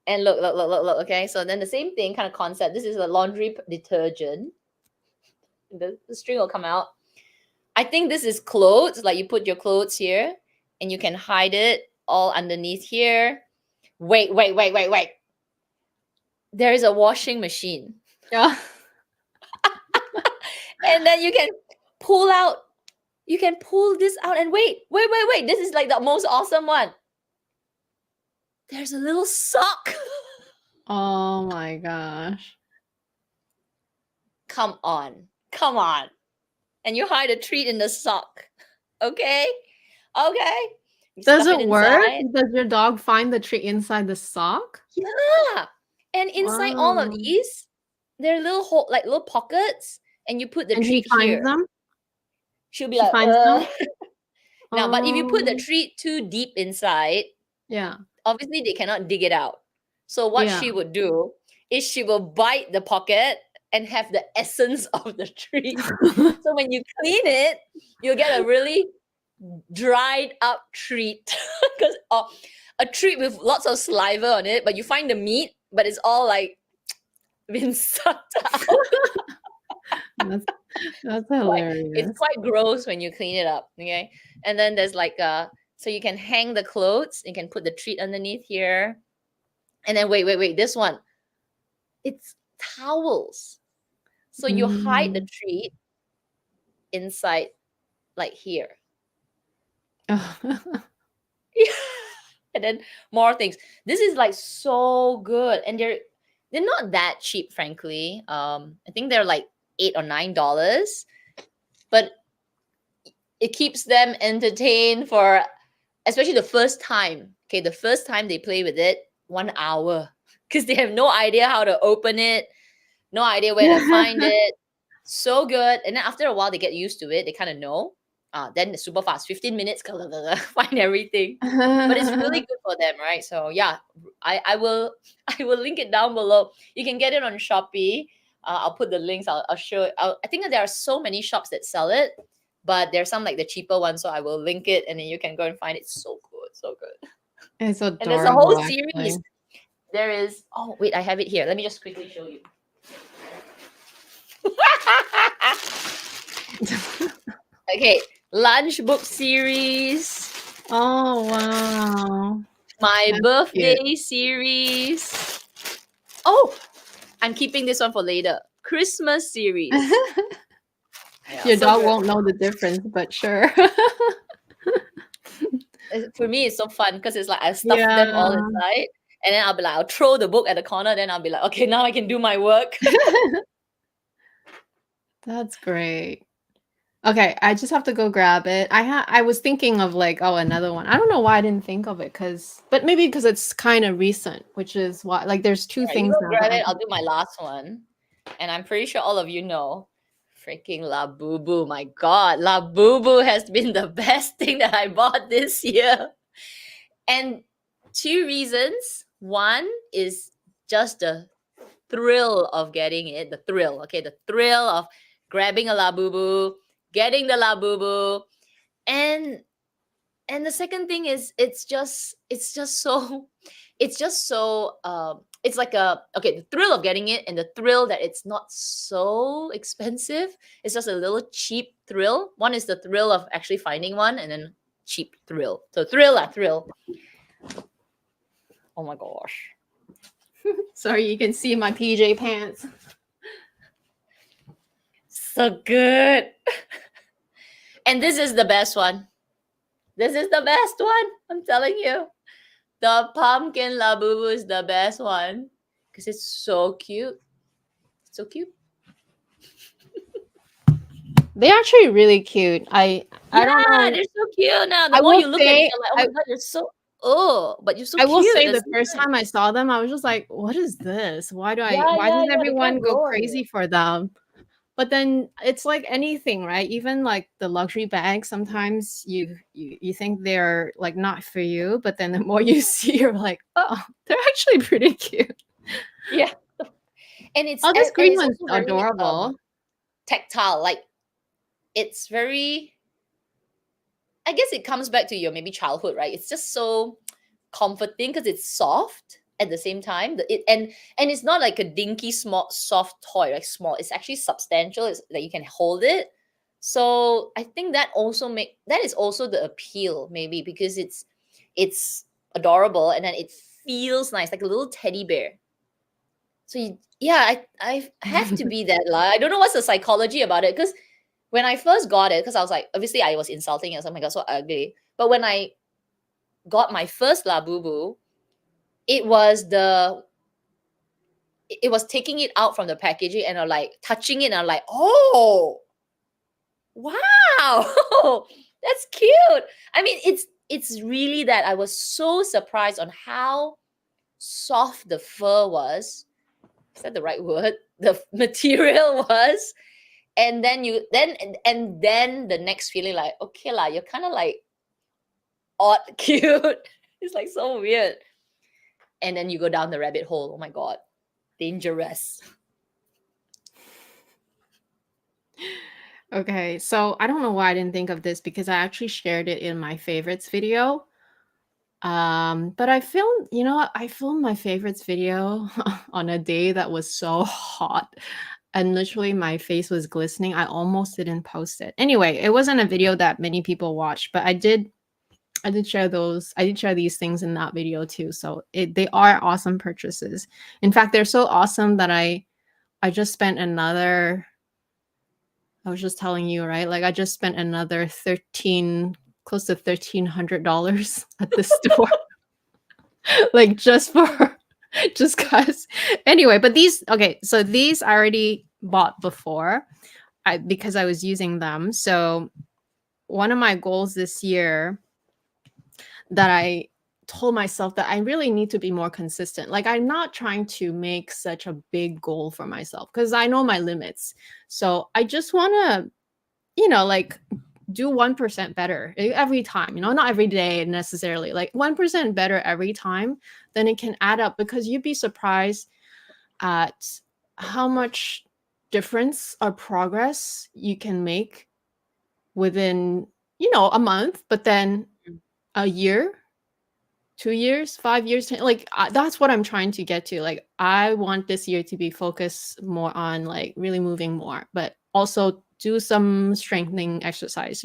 And look. Okay, so then the same thing kind of concept. This is a laundry detergent. The string will come out. I think this is clothes. Like you put your clothes here, and you can hide it all underneath here. Wait. There is a washing machine. Yeah. And then you can pull out. You can pull this out and wait. This is like the most awesome one. There's a little sock. Oh my gosh. Come on. And you hide a treat in the sock. Okay. You Does stuff it work? inside. Does your dog find the treat inside the sock? Yeah. And inside all of Wow. these, there are little pockets, and you put the And he treat finds here. them? She'll be She like, finds them? Now, but if you put the Oh, treat too deep inside, yeah. obviously they cannot dig it out. So what Yeah. she would do is she will bite the pocket and have the essence of the treat. So when you clean it, you'll get a really dried up treat. Because a treat with lots of saliva on it, but you find the meat, but it's all like been sucked out. That's It's hilarious. quite gross when you clean it up. Okay. And then there's like so you can hang the clothes, you can put the treat underneath here. And then wait, this one. It's towels. So you hide the Mm. treat inside, like here. And then more things. This is like so good, and they're not that cheap, frankly. I think they're like $8 or $9, but it keeps them entertained for, especially the first time. Okay, the first time they play with it, 1 hour, because they have no idea how to open it, no idea where to find it. So good. And then after a while, they get used to it. They kind of know. Then it's super fast, 15 minutes, find everything. But it's really good for them, right? So yeah, I will I will link it down below. You can get it on Shopee. I'll put the links. I'll show. I think that there are so many shops that sell it, but there's some like the cheaper ones. So I will link it, and then you can go and find it. So good, so good. It's And there's a whole adorable, series. actually. There is. Oh wait, I have it here. Let me just quickly show you. Okay, lunch book series. Oh, wow. My That's birthday cute. series. Oh, I'm keeping this one for later. Christmas series. Yeah, Your so dog good. won't know the difference, but sure. For me, it's so fun because it's like I stuff them all Yeah. inside, and then I'll be like, I'll throw the book at the corner. Then I'll be like, okay, now I can do my work. That's great. Okay, I just have to go grab it. I was thinking of like, oh, another one. I don't know why I didn't think of it, but maybe because it's kind of recent, which is why, like, there's two All right, you things go now grab that I it. I'll can. do my last one, and I'm pretty sure all of you know. Freaking La Boo Boo. My God, La Boo Boo has been the best thing that I bought this year. And two reasons. One is just the thrill of getting it. The thrill, okay? The thrill of grabbing a La Boo Boo, getting the La Boo Boo. And the second thing is it's just so it's like the thrill of getting it, and the thrill that it's not so expensive. It's just a little cheap thrill. One is the thrill of actually finding one, and then cheap thrill. So thrill. Oh my gosh. Sorry, you can see my PJ pants. So good. And this is the best one. I'm telling you. The pumpkin La Boo Boo is the best one because it's so cute. So cute. They're actually really cute. I don't know. They're so cute now. The I more will you look at it, say, you're like, oh my God, you're so. oh, but you're so I will cute say at the the same first time. time I saw them, I was just like, "What is this? Yeah, Why yeah, does yeah. They kind everyone of go grow on you. crazy for them?" But then it's like anything, right? Even like the luxury bags, sometimes you think they're like not for you, but then the more you see, you're like, "Oh, they're actually pretty cute." Yeah, and it's Oh, this and green it's one's also very adorable. tactile. Like it's very. I guess it comes back to your maybe childhood, right? It's just so comforting because it's soft at the same time. And it's not like a dinky small soft toy, like small. It's actually substantial. It's that you can hold it. So I think that is also the appeal, maybe because it's adorable and then it feels nice, like a little teddy bear. So yeah, I have to be that lah. I don't know what's the psychology about it because when I first got it, because I was like, obviously I was insulting it. I was like, oh my god, so ugly. But when I got my first Labubu, it was the it was taking it out from the packaging and I'm like touching it and I'm like, oh wow, that's cute. I mean, it's really that I was so surprised on how soft the fur was. Is that the right word? The material was. And then and then the next feeling like, okay lah, you're kind of like odd cute. It's like so weird. And then you go down the rabbit hole. Oh my god, dangerous. Okay, so I don't know why I didn't think of this because I actually shared it in my favorites video. But I filmed, you know what? I filmed my favorites video on a day that was so hot and literally my face was glistening. I almost didn't post it. Anyway, it wasn't a video that many people watched, but I did share those. I did share these things in that video too. So they are awesome purchases. In fact, they're so awesome that I just spent another I was just telling you, right? Like I just spent another 13 close to $1,300 at the store. Like just for just cuz anyway, but these okay, so these I already bought before because I was using them. So one of my goals this year that I told myself that I really need to be more consistent. Like I'm not trying to make such a big goal for myself because I know my limits. So I just want to, like do 1% better every time, not every day necessarily, like 1% better every time, then it can add up because you'd be surprised at how much difference or progress you can make within, a month, but then a year, 2 years, 5 years, like that's what I'm trying to get to. Like I want this year to be focused more on like really moving more, but also do some strengthening exercise.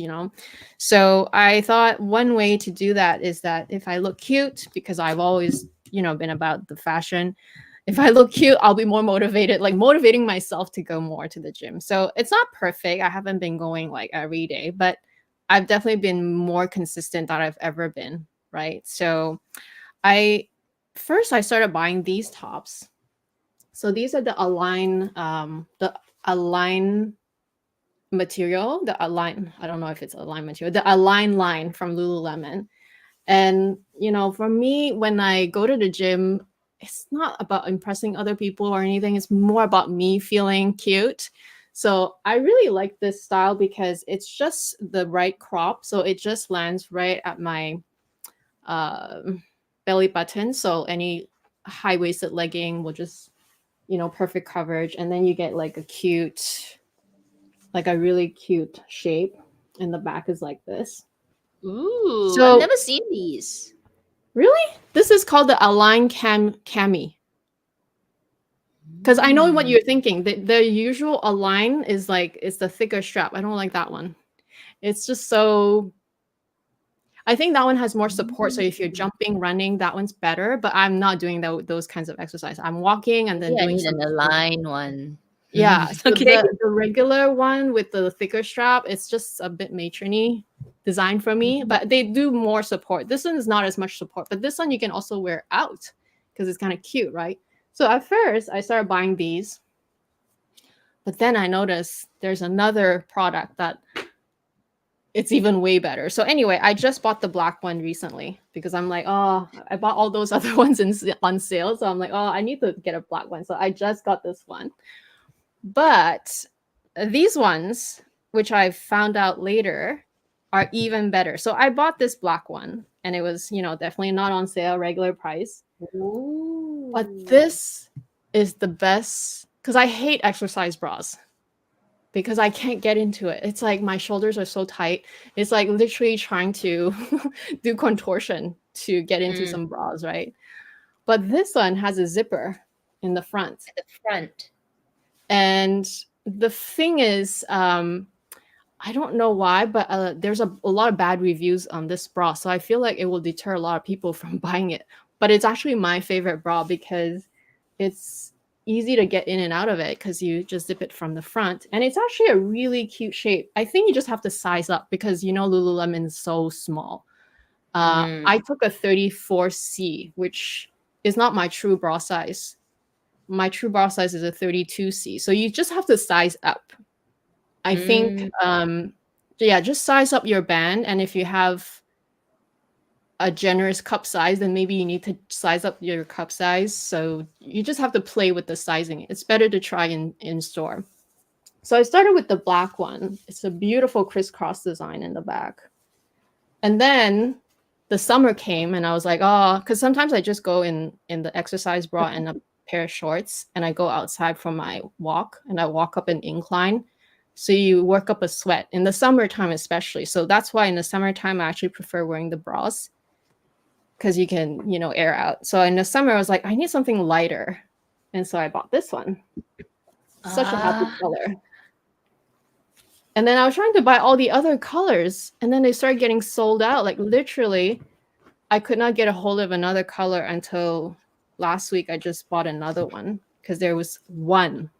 So I thought one way to do that is that if I look cute, because I've always, been about the fashion, if I look cute, I'll be more motivated, like motivating myself to go more to the gym. So it's not perfect. I haven't been going like every day, but I've definitely been more consistent than I've ever been, right? So I I started buying these tops. So these are the Align material, the Align, I don't know if it's Align material, the Align line from Lululemon. And for me, when I go to the gym, it's not about impressing other people or anything. It's more about me feeling cute. So I really like this style because it's just the right crop. So it just lands right at my belly button. So any high waisted legging will just, perfect coverage. And then you get like like a really cute shape. And the back is like this. Ooh, I've So never seen these. really, this is called the Align Cami. Because I know what Mm. you're thinking. The usual Align is like it's the thicker strap. I don't like that one. It's just so I think that one has more support. So if you're Mm. jumping, running, that one's better. But I'm not doing those kinds of exercise. I'm walking and then Maybe I doing need some an aligned one. yeah. So Okay. the regular one with the thicker strap, it's just a bit matrony design for me. But they do more support. This one is not as much support, but this one you can also wear out because it's kind of cute, right? So at first I started buying these, but then I noticed there's another product that it's even way better. So anyway, I just bought the black one recently because I'm like, oh, I bought all those other ones on sale. So I'm like, oh, I need to get a black one. So I just got this one. But these ones, which I found out later, are even better. So I bought this black one and it was, definitely not on sale, regular price. But Ooh. this is the best because I hate exercise bras because I can't get into it. It's like my shoulders are so tight. It's like literally trying to do contortion to get into Mm, some bras, right? But this one has a zipper in the front. at the front. And the thing is, I don't know why, but there's a lot of bad reviews on this bra. So I feel like it will deter a lot of people from buying it. But it's actually my favorite bra because it's easy to get in and out of it because you just zip it from the front. And it's actually a really cute shape. I think you just have to size up because Lululemon is so small. I Mm, took a 34C, which is not my true bra size. My true bra size is a 32C. So you just have to size up. I think, mm, yeah, just size up your band. And if you have a generous cup size, then maybe you need to size up your cup size. So you just have to play with the sizing. It's better to try in store. So I started with the black one. It's a beautiful crisscross design in the back. And then the summer came and I was like, oh, because sometimes I just go in the exercise bra and a pair of shorts and I go outside for my walk and I walk up an incline. So you work up a sweat in the summertime, especially. So that's why in the summertime, I actually prefer wearing the bras because you can, air out. So in the summer, I was like, I need something lighter. And so I bought this one. Such a happy ah, color. And then I was trying to buy all the other colors and then they started getting sold out. Like literally, I could not get a hold of another color until last week. I just bought another one because there was one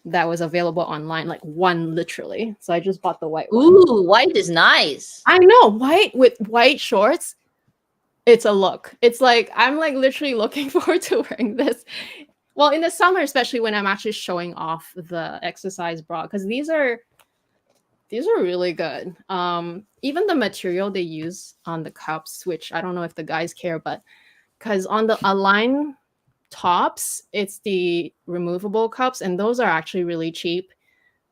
that was available online, like one literally. So I just bought the white one. ooh, white is nice. I know, white with white shorts. It's a look. It's like I'm like literally looking forward to wearing this. Well, in the summer, especially when I'm actually showing off the exercise bra, because these are really good. Even the material they use on the cups, which I don't know if the guys care, but because on the Align tops, it's the removable cups, and those are actually really cheap.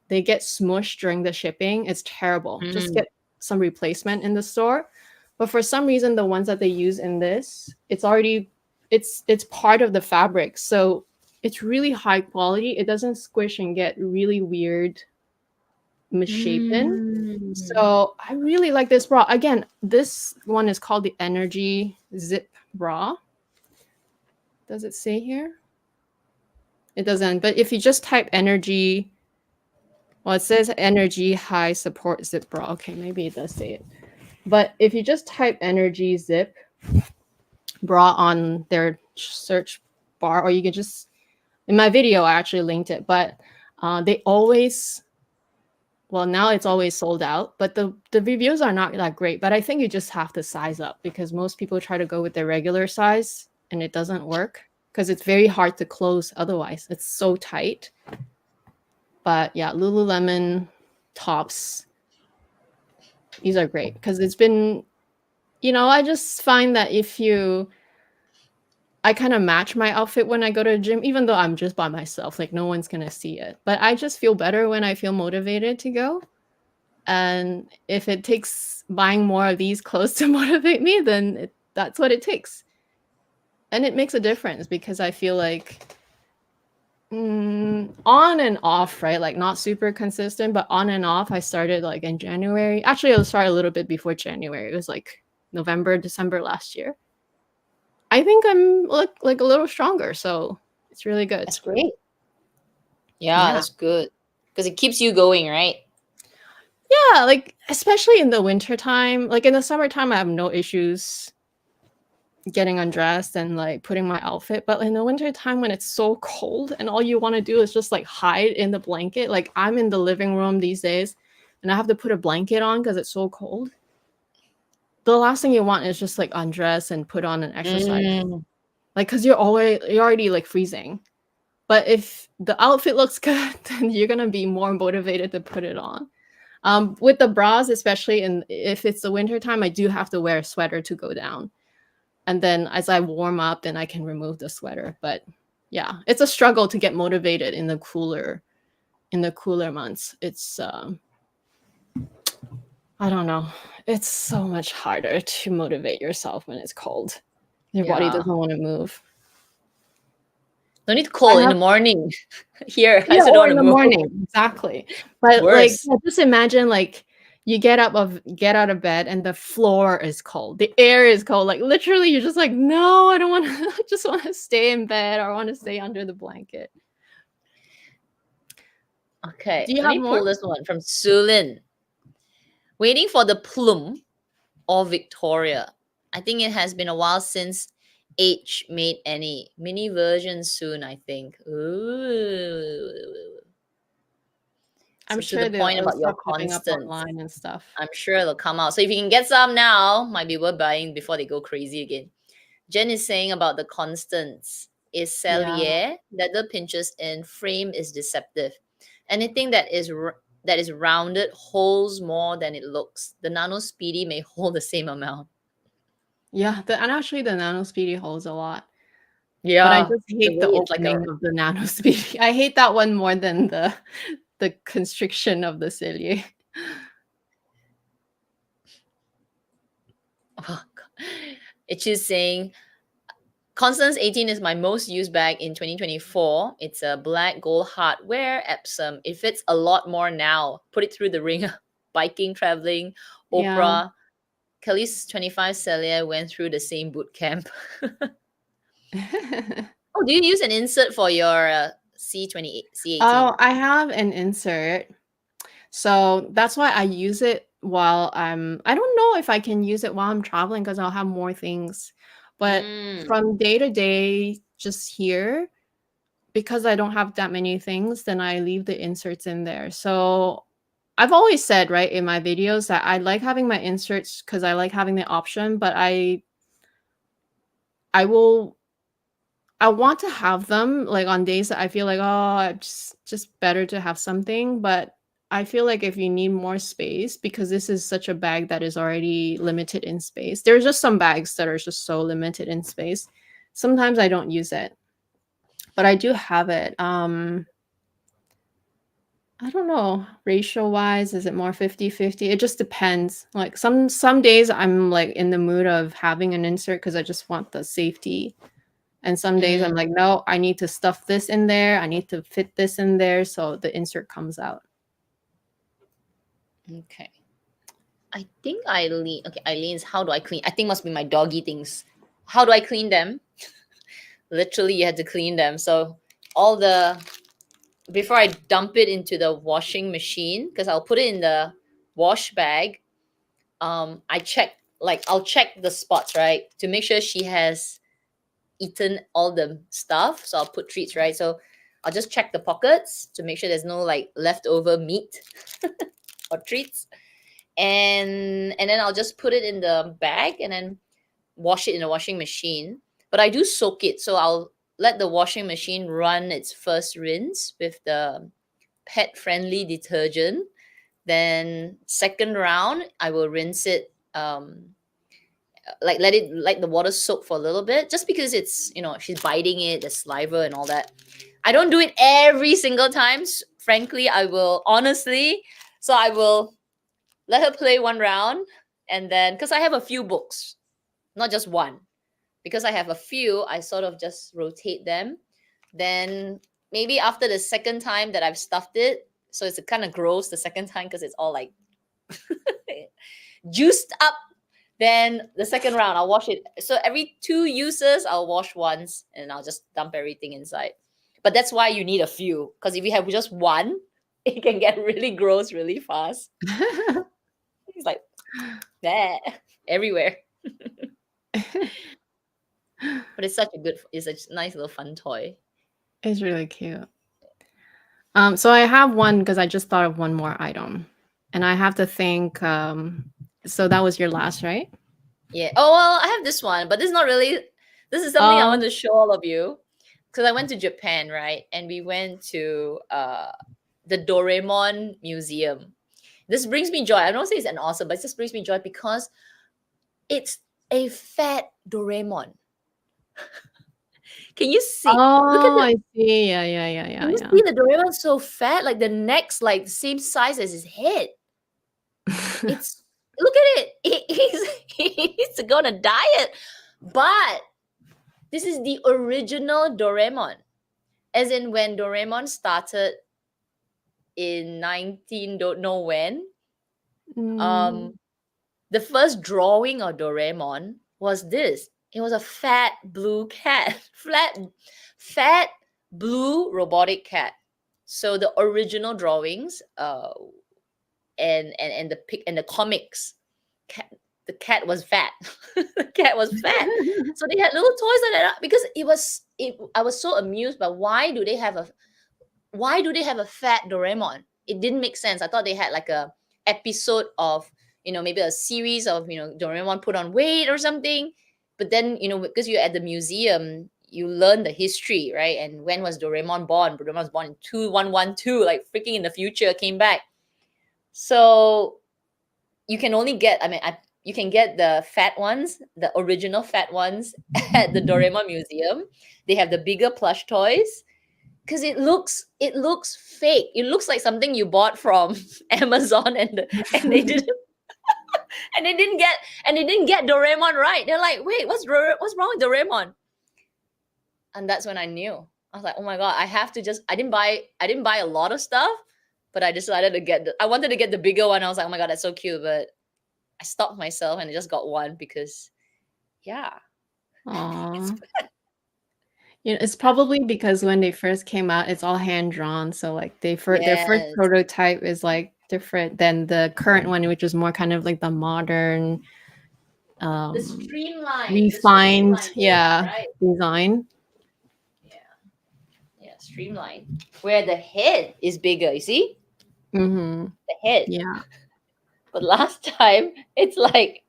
They get smushed during the shipping. It's terrible. Just Mm, get some replacement in the store. But for some reason, the ones that they use in this, it's part of the fabric. So it's really high quality. It doesn't squish and get really weird misshapen. mm. So I really like this bra. Again, this one is called the Energy Zip Bra. Does it say here? It doesn't. But if you just type energy, well, it says energy high support zip bra. Okay, maybe it does say it. But if you just type energy zip bra on their search bar, or you can just, in my video, I actually linked it, but they always, well, now it's always sold out, but the reviews are not that great. But I think you just have to size up because most people try to go with their regular size and it doesn't work because it's very hard to close otherwise. It's so tight. But yeah, Lululemon tops, these are great because it's been, I just find that I kind of match my outfit when I go to the gym, even though I'm just by myself, like no one's going to see it. But I just feel better when I feel motivated to go. And if it takes buying more of these clothes to motivate me, then that's what it takes. And it makes a difference because I feel like on and off, right? Like not super consistent, but on and off. I started like in January. Actually, I started a little bit before January. It was like November, December last year. I think I'm like a little stronger, so it's really good. That's great. Yeah, Yeah. that's good because it keeps you going, right? Yeah, like especially in the winter time. Like in the summertime, I have no issues getting undressed and like putting my outfit. But in the winter time when it's so cold and all you want to do is just like hide in the blanket. Like I'm in the living room these days and I have to put a blanket on because it's so cold. The last thing you want is just like undress and put on an exercise. Mm, Like because you're already like freezing. But if the outfit looks good, then you're gonna be more motivated to put it on. With the bras, especially if it's the winter time, I do have to wear a sweater to go down. And then as I warm up, then I can remove the sweater. But yeah, it's a struggle to get motivated in the cooler months. It's I don't know. It's so much harder to motivate yourself when it's cold. Your body Yeah. doesn't want to move. No need to cold in the morning. Here, I also don't Or want in to the move. morning, exactly. But like, Worse. just imagine like you get out of bed and the floor is cold, the air is cold. Like literally, you're just like, no, I don't want to. I just want to stay in bed, or I want to stay under the blanket. Okay, Do you let have me pull more? this one from Sulin. Waiting for the Plum or Victoria. I think it has been a while since H made any mini version soon. I think. Ooh. I'm So to sure the point it'll about your start popping up constants, online and stuff. I'm sure it'll come out. So if you can get some now, might be worth buying before they go crazy again. Jen is saying about the constants. Is Yeah, cellier, leather pinches in, frame is deceptive. Anything that is rounded holds more than it looks. The Nano Speedy may hold the same amount. yeah. And actually, the Nano Speedy holds a lot. But I Yeah, just the hate way the it's like a opening of the Nano Speedy. I hate that one more than the constriction of the cilia. oh, God. It's just saying Constance 18 is my most used bag in 2024. It's a black gold hardware Epsom. It fits a lot more now. Put it through the ringer. Biking, traveling, Yeah. Oprah. Kelly's 25 Celia went through the same boot camp. Oh, do you use an insert for your C28, C18? Oh, I have an insert. So that's why I use it while I don't know if I can use it while I'm traveling because I'll have more things. But Mm, from day to day, just here, because I don't have that many things, then I leave the inserts in there. So I've always said, right, in my videos that I like having my inserts because I like having the option, but I will I want to have them like on days that I feel like, oh, it's just better to have something. But I feel like if you need more space, because this is such a bag that is already limited in space, there's just some bags that are just so limited in space. Sometimes I don't use it, but I do have it. I don't know, ratio wise, is it more 50-50? It just depends. Like some days I'm like in the mood of having an insert because I just want the safety. And some days I'm mm, like, no, I need to stuff this in there. I need to fit this in there. So the insert comes out. okay. I think Eileen. Okay, Eileen's. How do I clean? I think must be my doggy things. How do I clean them? Literally, you had to clean them. So all the before I dump it into the washing machine, because I'll put it in the wash bag. I check I'll check the spots, right, to make sure she has eaten all the stuff. So I'll put treats, right? So I'll just check the pockets to make sure there's no like leftover meat or treats. And then I'll just put it in the bag and then wash it in the washing machine. But I do soak it. So I'll let the washing machine run its first rinse with the pet friendly detergent. Then second round, I will rinse it like let the water soak for a little bit, just because it's, she's biting it, the saliva and all that. I don't do it every single time, frankly. I will honestly, so I will let her play one round, and then because I have a few books, not just one, because I have a few, I sort of just rotate them. Then maybe after the second time that I've stuffed it, so it's kind of gross the second time because it's all like juiced up. Then the second round, I'll wash it. So every 2 uses, I'll wash once and I'll just dump everything inside. But that's why you need a few, because if you have just one, it can get really gross really fast. It's like that everywhere. But it's it's a nice little fun toy. It's really cute. So I have one because I just thought of one more item. And I have to think, so that was your last, right? Yeah. Oh well, I have this one, but this is not really. This is something I want Um, to show all of you, because I went to Japan, right, and we went to the Doraemon museum. This brings me joy. I don't say it's an awesome, but it just brings me joy because it's a fat Doraemon. Can you see? Look at Oh, the. I see. Yeah, Can you yeah, see the Doraemon so fat? Like the neck's like the same size as his head. yeah. It's look at it. He's to go on a diet. But this is the original Doraemon. As in when Doraemon started in 19 don't know when. Mm, Um the first drawing of Doraemon was this. It was a fat blue cat. Fat blue robotic cat. So the original drawings and the pic and the comics cat, the cat was fat. The cat was fat, so they had little toys like that because I was so amused by why do they have a fat Doraemon? It didn't make sense. I thought they had like a episode of maybe a series of Doraemon put on weight or something. But then because you're at the museum, you learn the history, right? And when was Doraemon born? Doraemon was born in 2112, like freaking in the future, came back. So you can only get, you can get the fat ones, the original fat ones at the Doraemon museum. They have the bigger plush toys because it looks fake. It looks like something you bought from Amazon and they didn't and they didn't get Doraemon right. They're like, wait, what's wrong with Doraemon? And that's when I knew. I was like, oh my god, I didn't buy a lot of stuff, but I decided to I wanted to get the bigger one. I was like, oh my god, that's so cute, but I stopped myself and I just got one because, yeah. It's, aw. It's probably because when they first came out, it's all hand drawn. So like their first yes. prototype is like different than the current one, which is more kind of like the modern, The um, streamline, refined, version, yeah, right? design. Yeah, yeah, streamline. Where the head is bigger, you see? Mm-hmm. The head. Yeah. But last time, it's like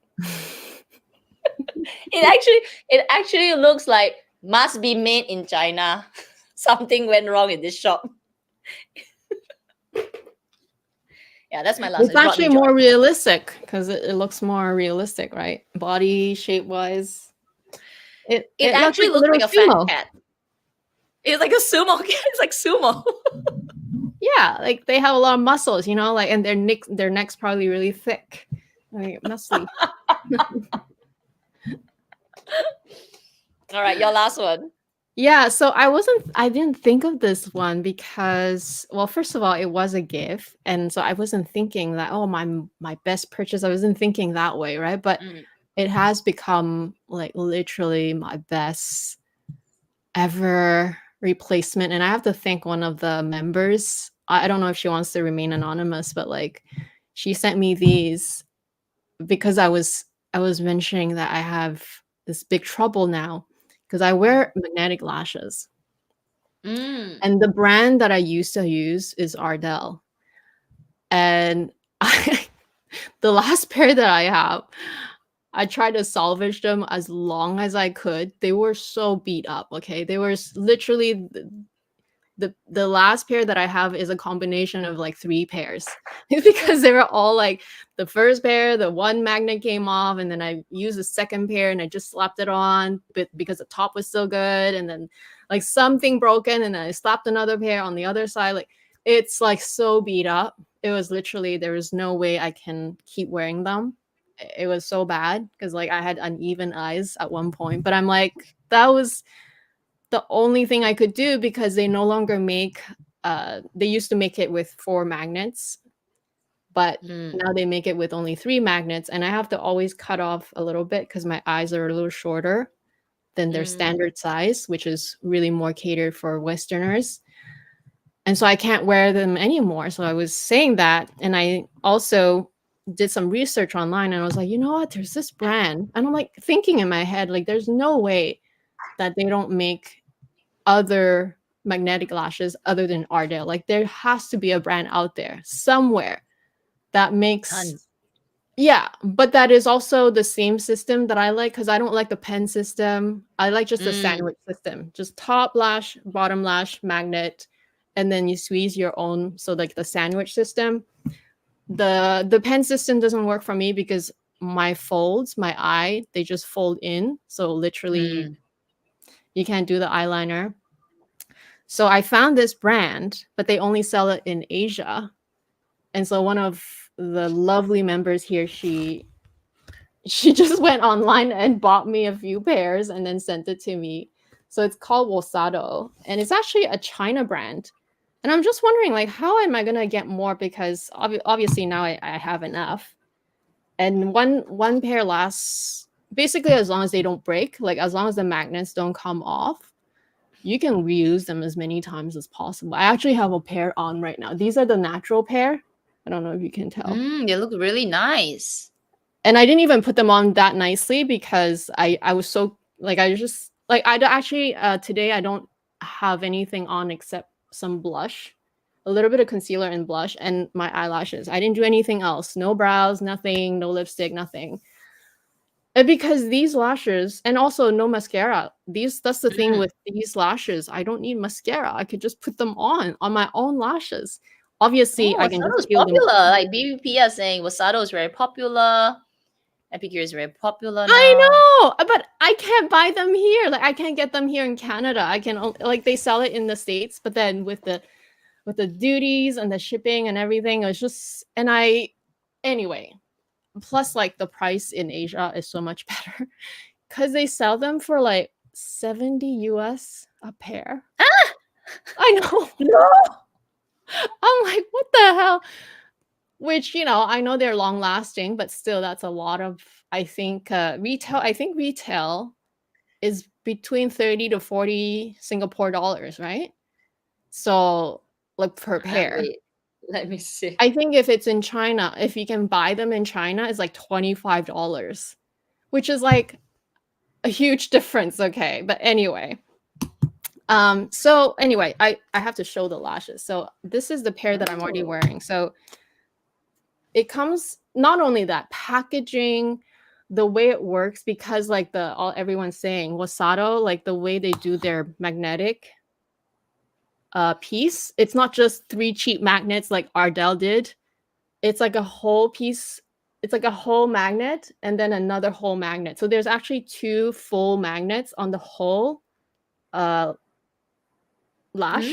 it actually looks like must be made in China. Something went wrong in this shop. Yeah, that's my last. It's It brought me actually joy. more realistic because it looks more realistic, right? Body shape wise. It It looks actually like a looks little like a fat sumo. cat. It's like a sumo cat. It's like sumo. Yeah, like they have a lot of muscles, like, and their neck's probably really thick. Like muscly. All right, your last one. Yeah, so I didn't think of this one because, well, first of all, it was a gift. And so I wasn't thinking that, oh, my best purchase. I wasn't thinking that way, right? But Mm, it has become like literally my best ever replacement. And I have to thank one of the members. I don't know if she wants to remain anonymous, but like she sent me these because I was mentioning that I have this big trouble now because I wear magnetic lashes. mm, And the brand that I used to use is Ardell. And the last pair that I have, I tried to salvage them as long as I could. They were so beat up, okay? They were literally the last pair that I have is a combination of like 3 pairs. Because they were all like the first pair, the one magnet came off, and then I used the second pair and I just slapped it on, but because the top was still good, and then like something broken, and then I slapped another pair on the other side. Like it's like so beat up. It was literally there was no way I can keep wearing them. It was so bad because like I had uneven eyes at one point, but I'm like that was the only thing I could do because they no longer make they used to make it with 4 magnets, but mm, now they make it with only 3 magnets, and I have to always cut off a little bit because my eyes are a little shorter than their mm. standard size, which is really more catered for Westerners. And so I can't wear them anymore. So I was saying that, and I also did some research online, and I was like, you know what? There's this brand, and I'm like thinking in my head, like, there's no way that they don't make other magnetic lashes other than Ardell. Like there has to be a brand out there somewhere that makes, Tons. yeah, but that is also the same system that I like because I don't like the pen system. I like just the Mm, sandwich system, just top lash, bottom lash, magnet, and then you squeeze your own. So like the sandwich system. The pen system doesn't work for me because my folds, my eye, they just fold in. So literally, Mm. you can't do the eyeliner. So I found this brand, but they only sell it in Asia. And so one of the lovely members here, she just went online and bought me a few pairs and then sent it to me. So it's called Wasado, and it's actually a China brand. And I'm just wondering, like, how am I gonna get more? Because obviously now I have enough, and one pair lasts basically as long as they don't break. Like as long as the magnets don't come off, you can reuse them as many times as possible. I actually have a pair on right now. These are the natural pair. I don't know if you can tell. They look really nice. And I didn't even put them on that nicely because I was so like I just like I actually today I don't have anything on except some blush, a little bit of concealer and blush, and my eyelashes. I didn't do anything else. No brows, nothing, no lipstick, nothing. And because these lashes, and also no mascara. That's the thing Mm. with these lashes. I don't need mascara. I could just put them on my own lashes. Obviously, Oh, I can just Wasado is peel them. popular. Like BBP are saying, Wasado is very popular. Epicure is very popular I now. know, but I can't buy them here. Like I can't get them here in Canada. I can like they sell it in the States, but then with the duties and the shipping and everything, it's just and I anyway. Plus, like the price in Asia is so much better because they sell them for like 70 US a pair. Ah! I know. No! I'm like, what the hell? Which, I know they're long lasting, but still that's a lot of I think retail is between 30 to 40 Singapore dollars, right? So, like per pair. Wait, let me see. I think if it's in China, if you can buy them in China, it's like $25, which is like a huge difference. Okay. But anyway. So anyway, I have to show the lashes. So this is the pair that I'm already Oh. wearing. So it comes not only that packaging, the way it works, because like everyone's saying Wasado, like the way they do their magnetic piece, it's not just 3 cheap magnets like Ardell did. It's like a whole piece. It's like a whole magnet and then another whole magnet. So there's actually 2 full magnets on the whole lash.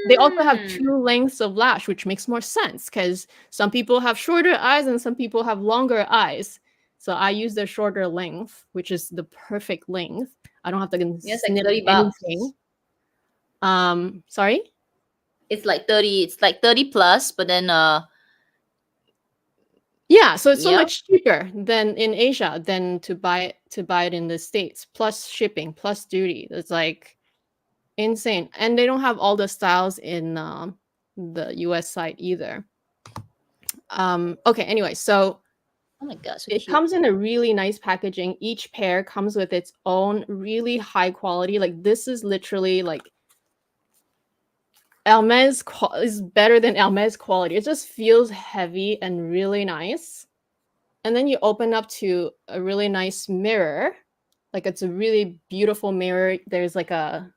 They also have Mm. 2 lengths of lash, which makes more sense because some people have shorter eyes and some people have longer eyes. So I use the shorter length, which is the perfect length. I don't have to Yes, like snip 30 anything. bucks. Sorry? It's like 30 plus, but then Yeah, so it's so yeah. much cheaper than in Asia than to buy it in the States, plus shipping, plus duty. It's like insane. And they don't have all the styles in the US side either. Okay, anyway, so Oh my god, so it cute. comes in a really nice packaging. Each pair comes with its own really high quality. Like this is literally like Hermes is better than Hermes quality. It just feels heavy and really nice. And then you open up to a really nice mirror. Like it's a really beautiful mirror. There's like a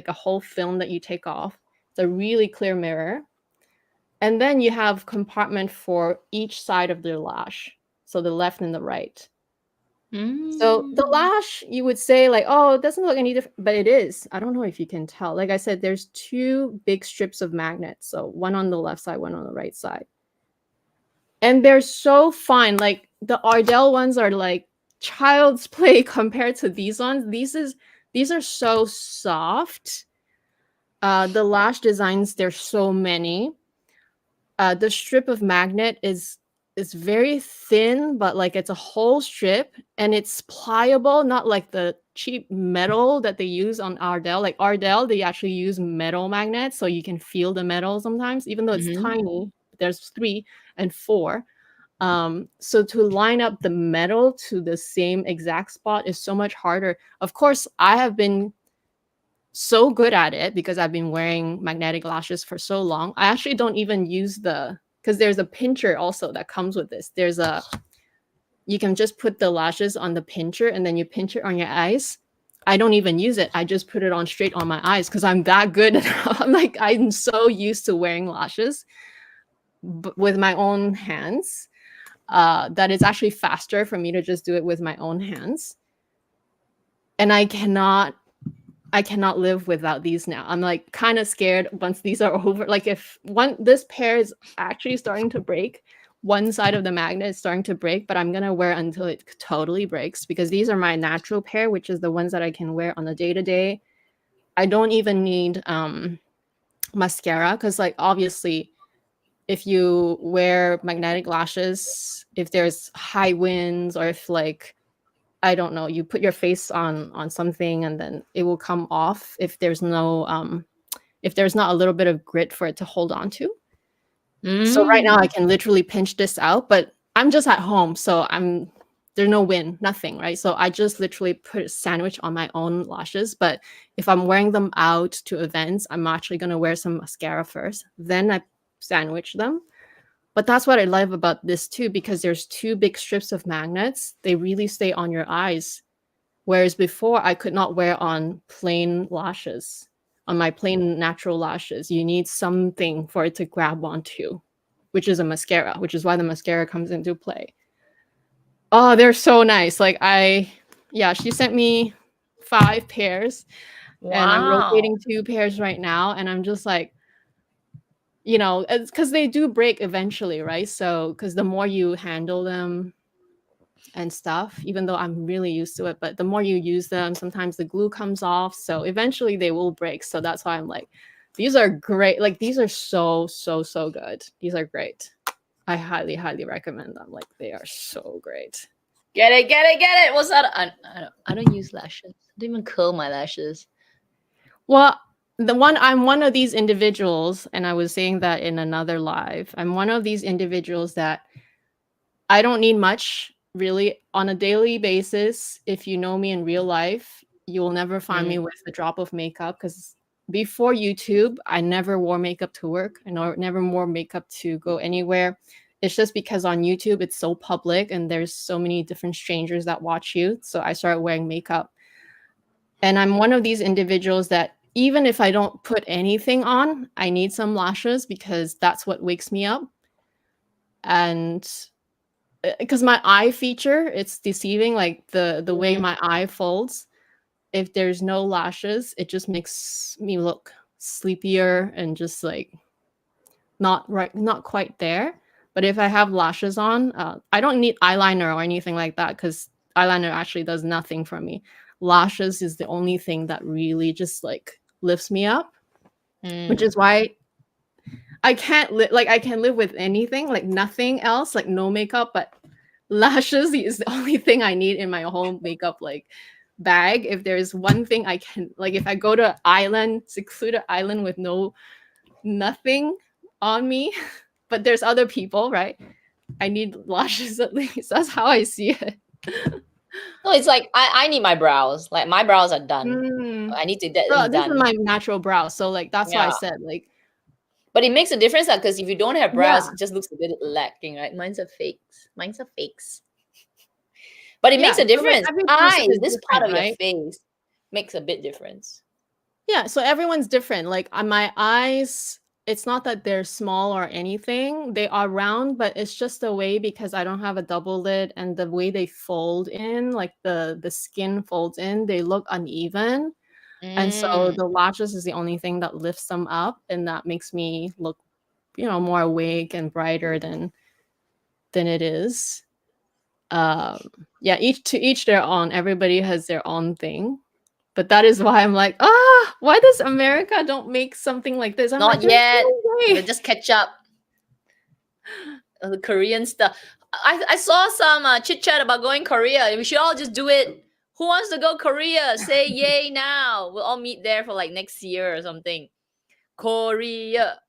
whole film that you take off. It's a really clear mirror. And then you have compartment for each side of the lash. So the left and the right. So the Mm. lash, you would say like, oh, it doesn't look any different, but it is. I don't know if you can tell. Like I said, there's 2 big strips of magnets. So one on the left side, one on the right side. And they're so fine. Like the Ardell ones are like child's play compared to these ones. These are so soft. The lash designs, there's so many. The strip of magnet is very thin, but like it's a whole strip and it's pliable, not like the cheap metal that they use on Ardell. Like Ardell, they actually use metal magnets so you can feel the metal sometimes, even though it's Mm-hmm. tiny. There's 3 and 4. So to line up the metal to the same exact spot is so much harder. Of course, I have been so good at it because I've been wearing magnetic lashes for so long. I actually don't even use because there's a pincher also that comes with this. You can just put the lashes on the pincher and then you pinch it on your eyes. I don't even use it. I just put it on straight on my eyes because I'm that good. I'm so used to wearing lashes. with my own hands, that it's actually faster for me to just do it with my own hands. And I cannot live without these now. I'm like kind of scared once these are over. Like if this pair is actually starting to break, one side of the magnet is starting to break, but I'm gonna wear until it totally breaks, because these are my natural pair, which is the ones that I can wear on a day-to-day. I don't even need mascara, because like obviously if you wear magnetic lashes, if there's high winds, or if like I don't know, you put your face on something and then it will come off if there's no if there's not a little bit of grit for it to hold on to. So right now I can literally pinch this out, but I'm just at home, so there's no wind, nothing, right? So I just literally put a sandwich on my own lashes. But if I'm wearing them out to events, I'm actually going to wear some mascara first, then I sandwich them. But that's what I love about this too, because there's two big strips of magnets. They really stay on your eyes. Whereas before I could not wear on plain lashes, on my plain natural lashes. You need something for it to grab onto, which is a mascara, which is why the mascara comes into play. Oh, they're so nice. Like she sent me 5 pairs, and I'm Wow. rotating 2 pairs right now. And I'm just like, it's because they do break eventually, right? So, because the more you handle them and stuff, even though I'm really used to it, but the more you use them, sometimes the glue comes off. So eventually they will break. So that's why I'm like, these are great. Like these are so, so, so good. These are great. I highly, highly recommend them. Like they are so great. Get it, get it, get it. What's that? I don't use lashes. I don't even curl my lashes. Well, I'm one of these individuals, and I was saying that in another live. I'm one of these individuals that I don't need much really on a daily basis. If you know me in real life, you will never find me with a drop of makeup, because before YouTube, I never wore makeup to work. I never wore makeup to go anywhere. It's just because on YouTube, it's so public and there's so many different strangers that watch you. So I started wearing makeup. And I'm one of these individuals that even if I don't put anything on, I need some lashes, because that's what wakes me up. And because my eye feature, it's deceiving, like the way my eye folds. If there's no lashes, it just makes me look sleepier and just like not quite there. But if I have lashes on, I don't need eyeliner or anything like that, because eyeliner actually does nothing for me. Lashes is the only thing that really just like lifts me up, which is why I can't I can live with anything, like nothing else, like no makeup, but lashes is the only thing I need in my whole makeup like bag. If there's one thing I can, like if I go to island, secluded island with nothing on me, but there's other people, right? I need lashes at least. That's how I see it. No, it's like I need my brows. Like my brows are done. I need to get them This is done. my natural brow, so like that's why I Yeah. said like, But it makes a difference because if you don't have brows, yeah, it just looks a bit lacking, right? Mine's are fakes. Mine's are fakes. But it makes yeah. a So like difference. every person Eyes, is this part different, of your right? face makes a bit difference. Yeah, so everyone's different. Like on my eyes, it's not that they're small or anything. They are round, but it's just the way, because I don't have a double lid, and the way they fold in, like the skin folds in, they look uneven. And so Mm. the lashes is the only thing that lifts them up, and that makes me look, more awake and brighter than it is. Yeah, each their own. Everybody has their own thing. But that is why I'm like, why does America don't make something like this? I'm like, Not there's yet. no They way. just catch up. The Korean stuff. I saw some chit chat about going Korea. We should all just do it. Who wants to go Korea? Say yay now. We'll all meet there for like next year or something. Korea.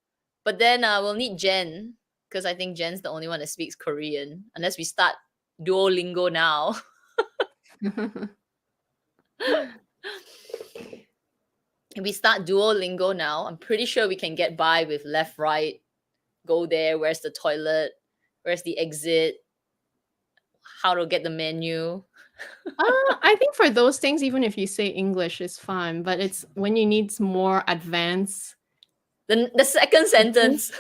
But then we'll need Jen because I think Jen's the only one that speaks Korean. Unless we start Duolingo now. If we start Duolingo now, I'm pretty sure we can get by with left, right, go there, where's the toilet, where's the exit, how to get the menu. I think for those things, even if you say English, is fine. But it's when you need more advanced The second speaking. sentence.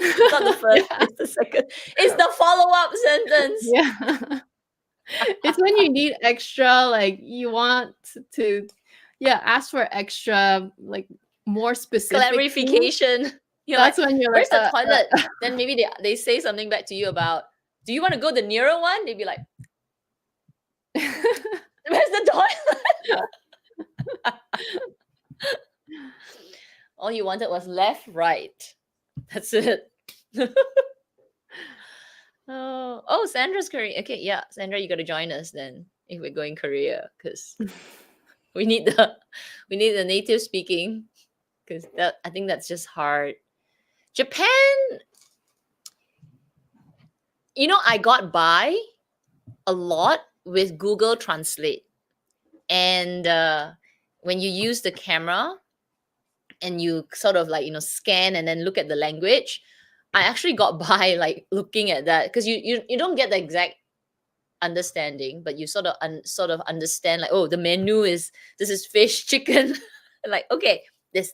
It's not the first, Yeah. it's the second. It's the follow-up sentence. Yeah. It's when you need extra, like you want to, yeah, ask for extra, like more specific things. Clarification. You're like, That's when you're where's like, the toilet? Then maybe they say something back to you about, do you want to go the nearer one? They'd be like, where's the toilet? All you wanted was left, right. That's it. Oh, Sandra's Korean. Okay, yeah, Sandra, you got to join us then if we're going Korea, because we need the native speaking, because that, I think that's just hard. Japan, I got by a lot with Google Translate, and when you use the camera and you sort of like scan and then look at the language, I actually got by like looking at that, because you don't get the exact understanding, but you sort of understand, like, oh, the menu is, this is fish, chicken. Like, okay, this.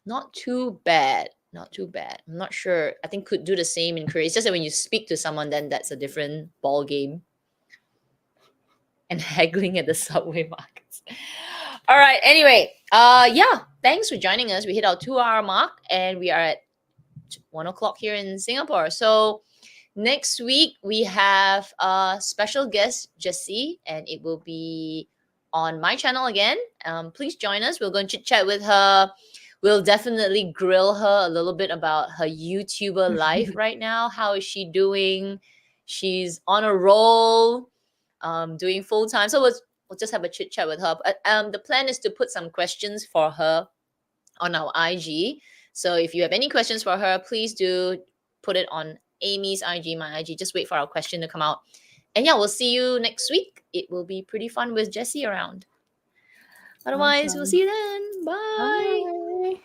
Not too bad, I'm not sure. I think could do the same in Korea. It's just that when you speak to someone, then that's a different ball game. And haggling at the subway markets. All right, anyway, yeah, thanks for joining us. We hit our 2-hour mark, and we are at 1:00 here in Singapore. So next week we have a special guest, Jessie, and it will be on my channel again. Please join us. We'll go and chit chat with her. We'll definitely grill her a little bit about her YouTuber life right now. How is she doing? She's on a roll, doing full time. So we'll just have a chit chat with her. The plan is to put some questions for her on our IG. So if you have any questions for her, please do put it on Amy's IG, my IG. Just wait for our question to come out. And yeah, we'll see you next week. It will be pretty fun with Jessie around. Otherwise, we'll Awesome. see you then. Bye. Bye.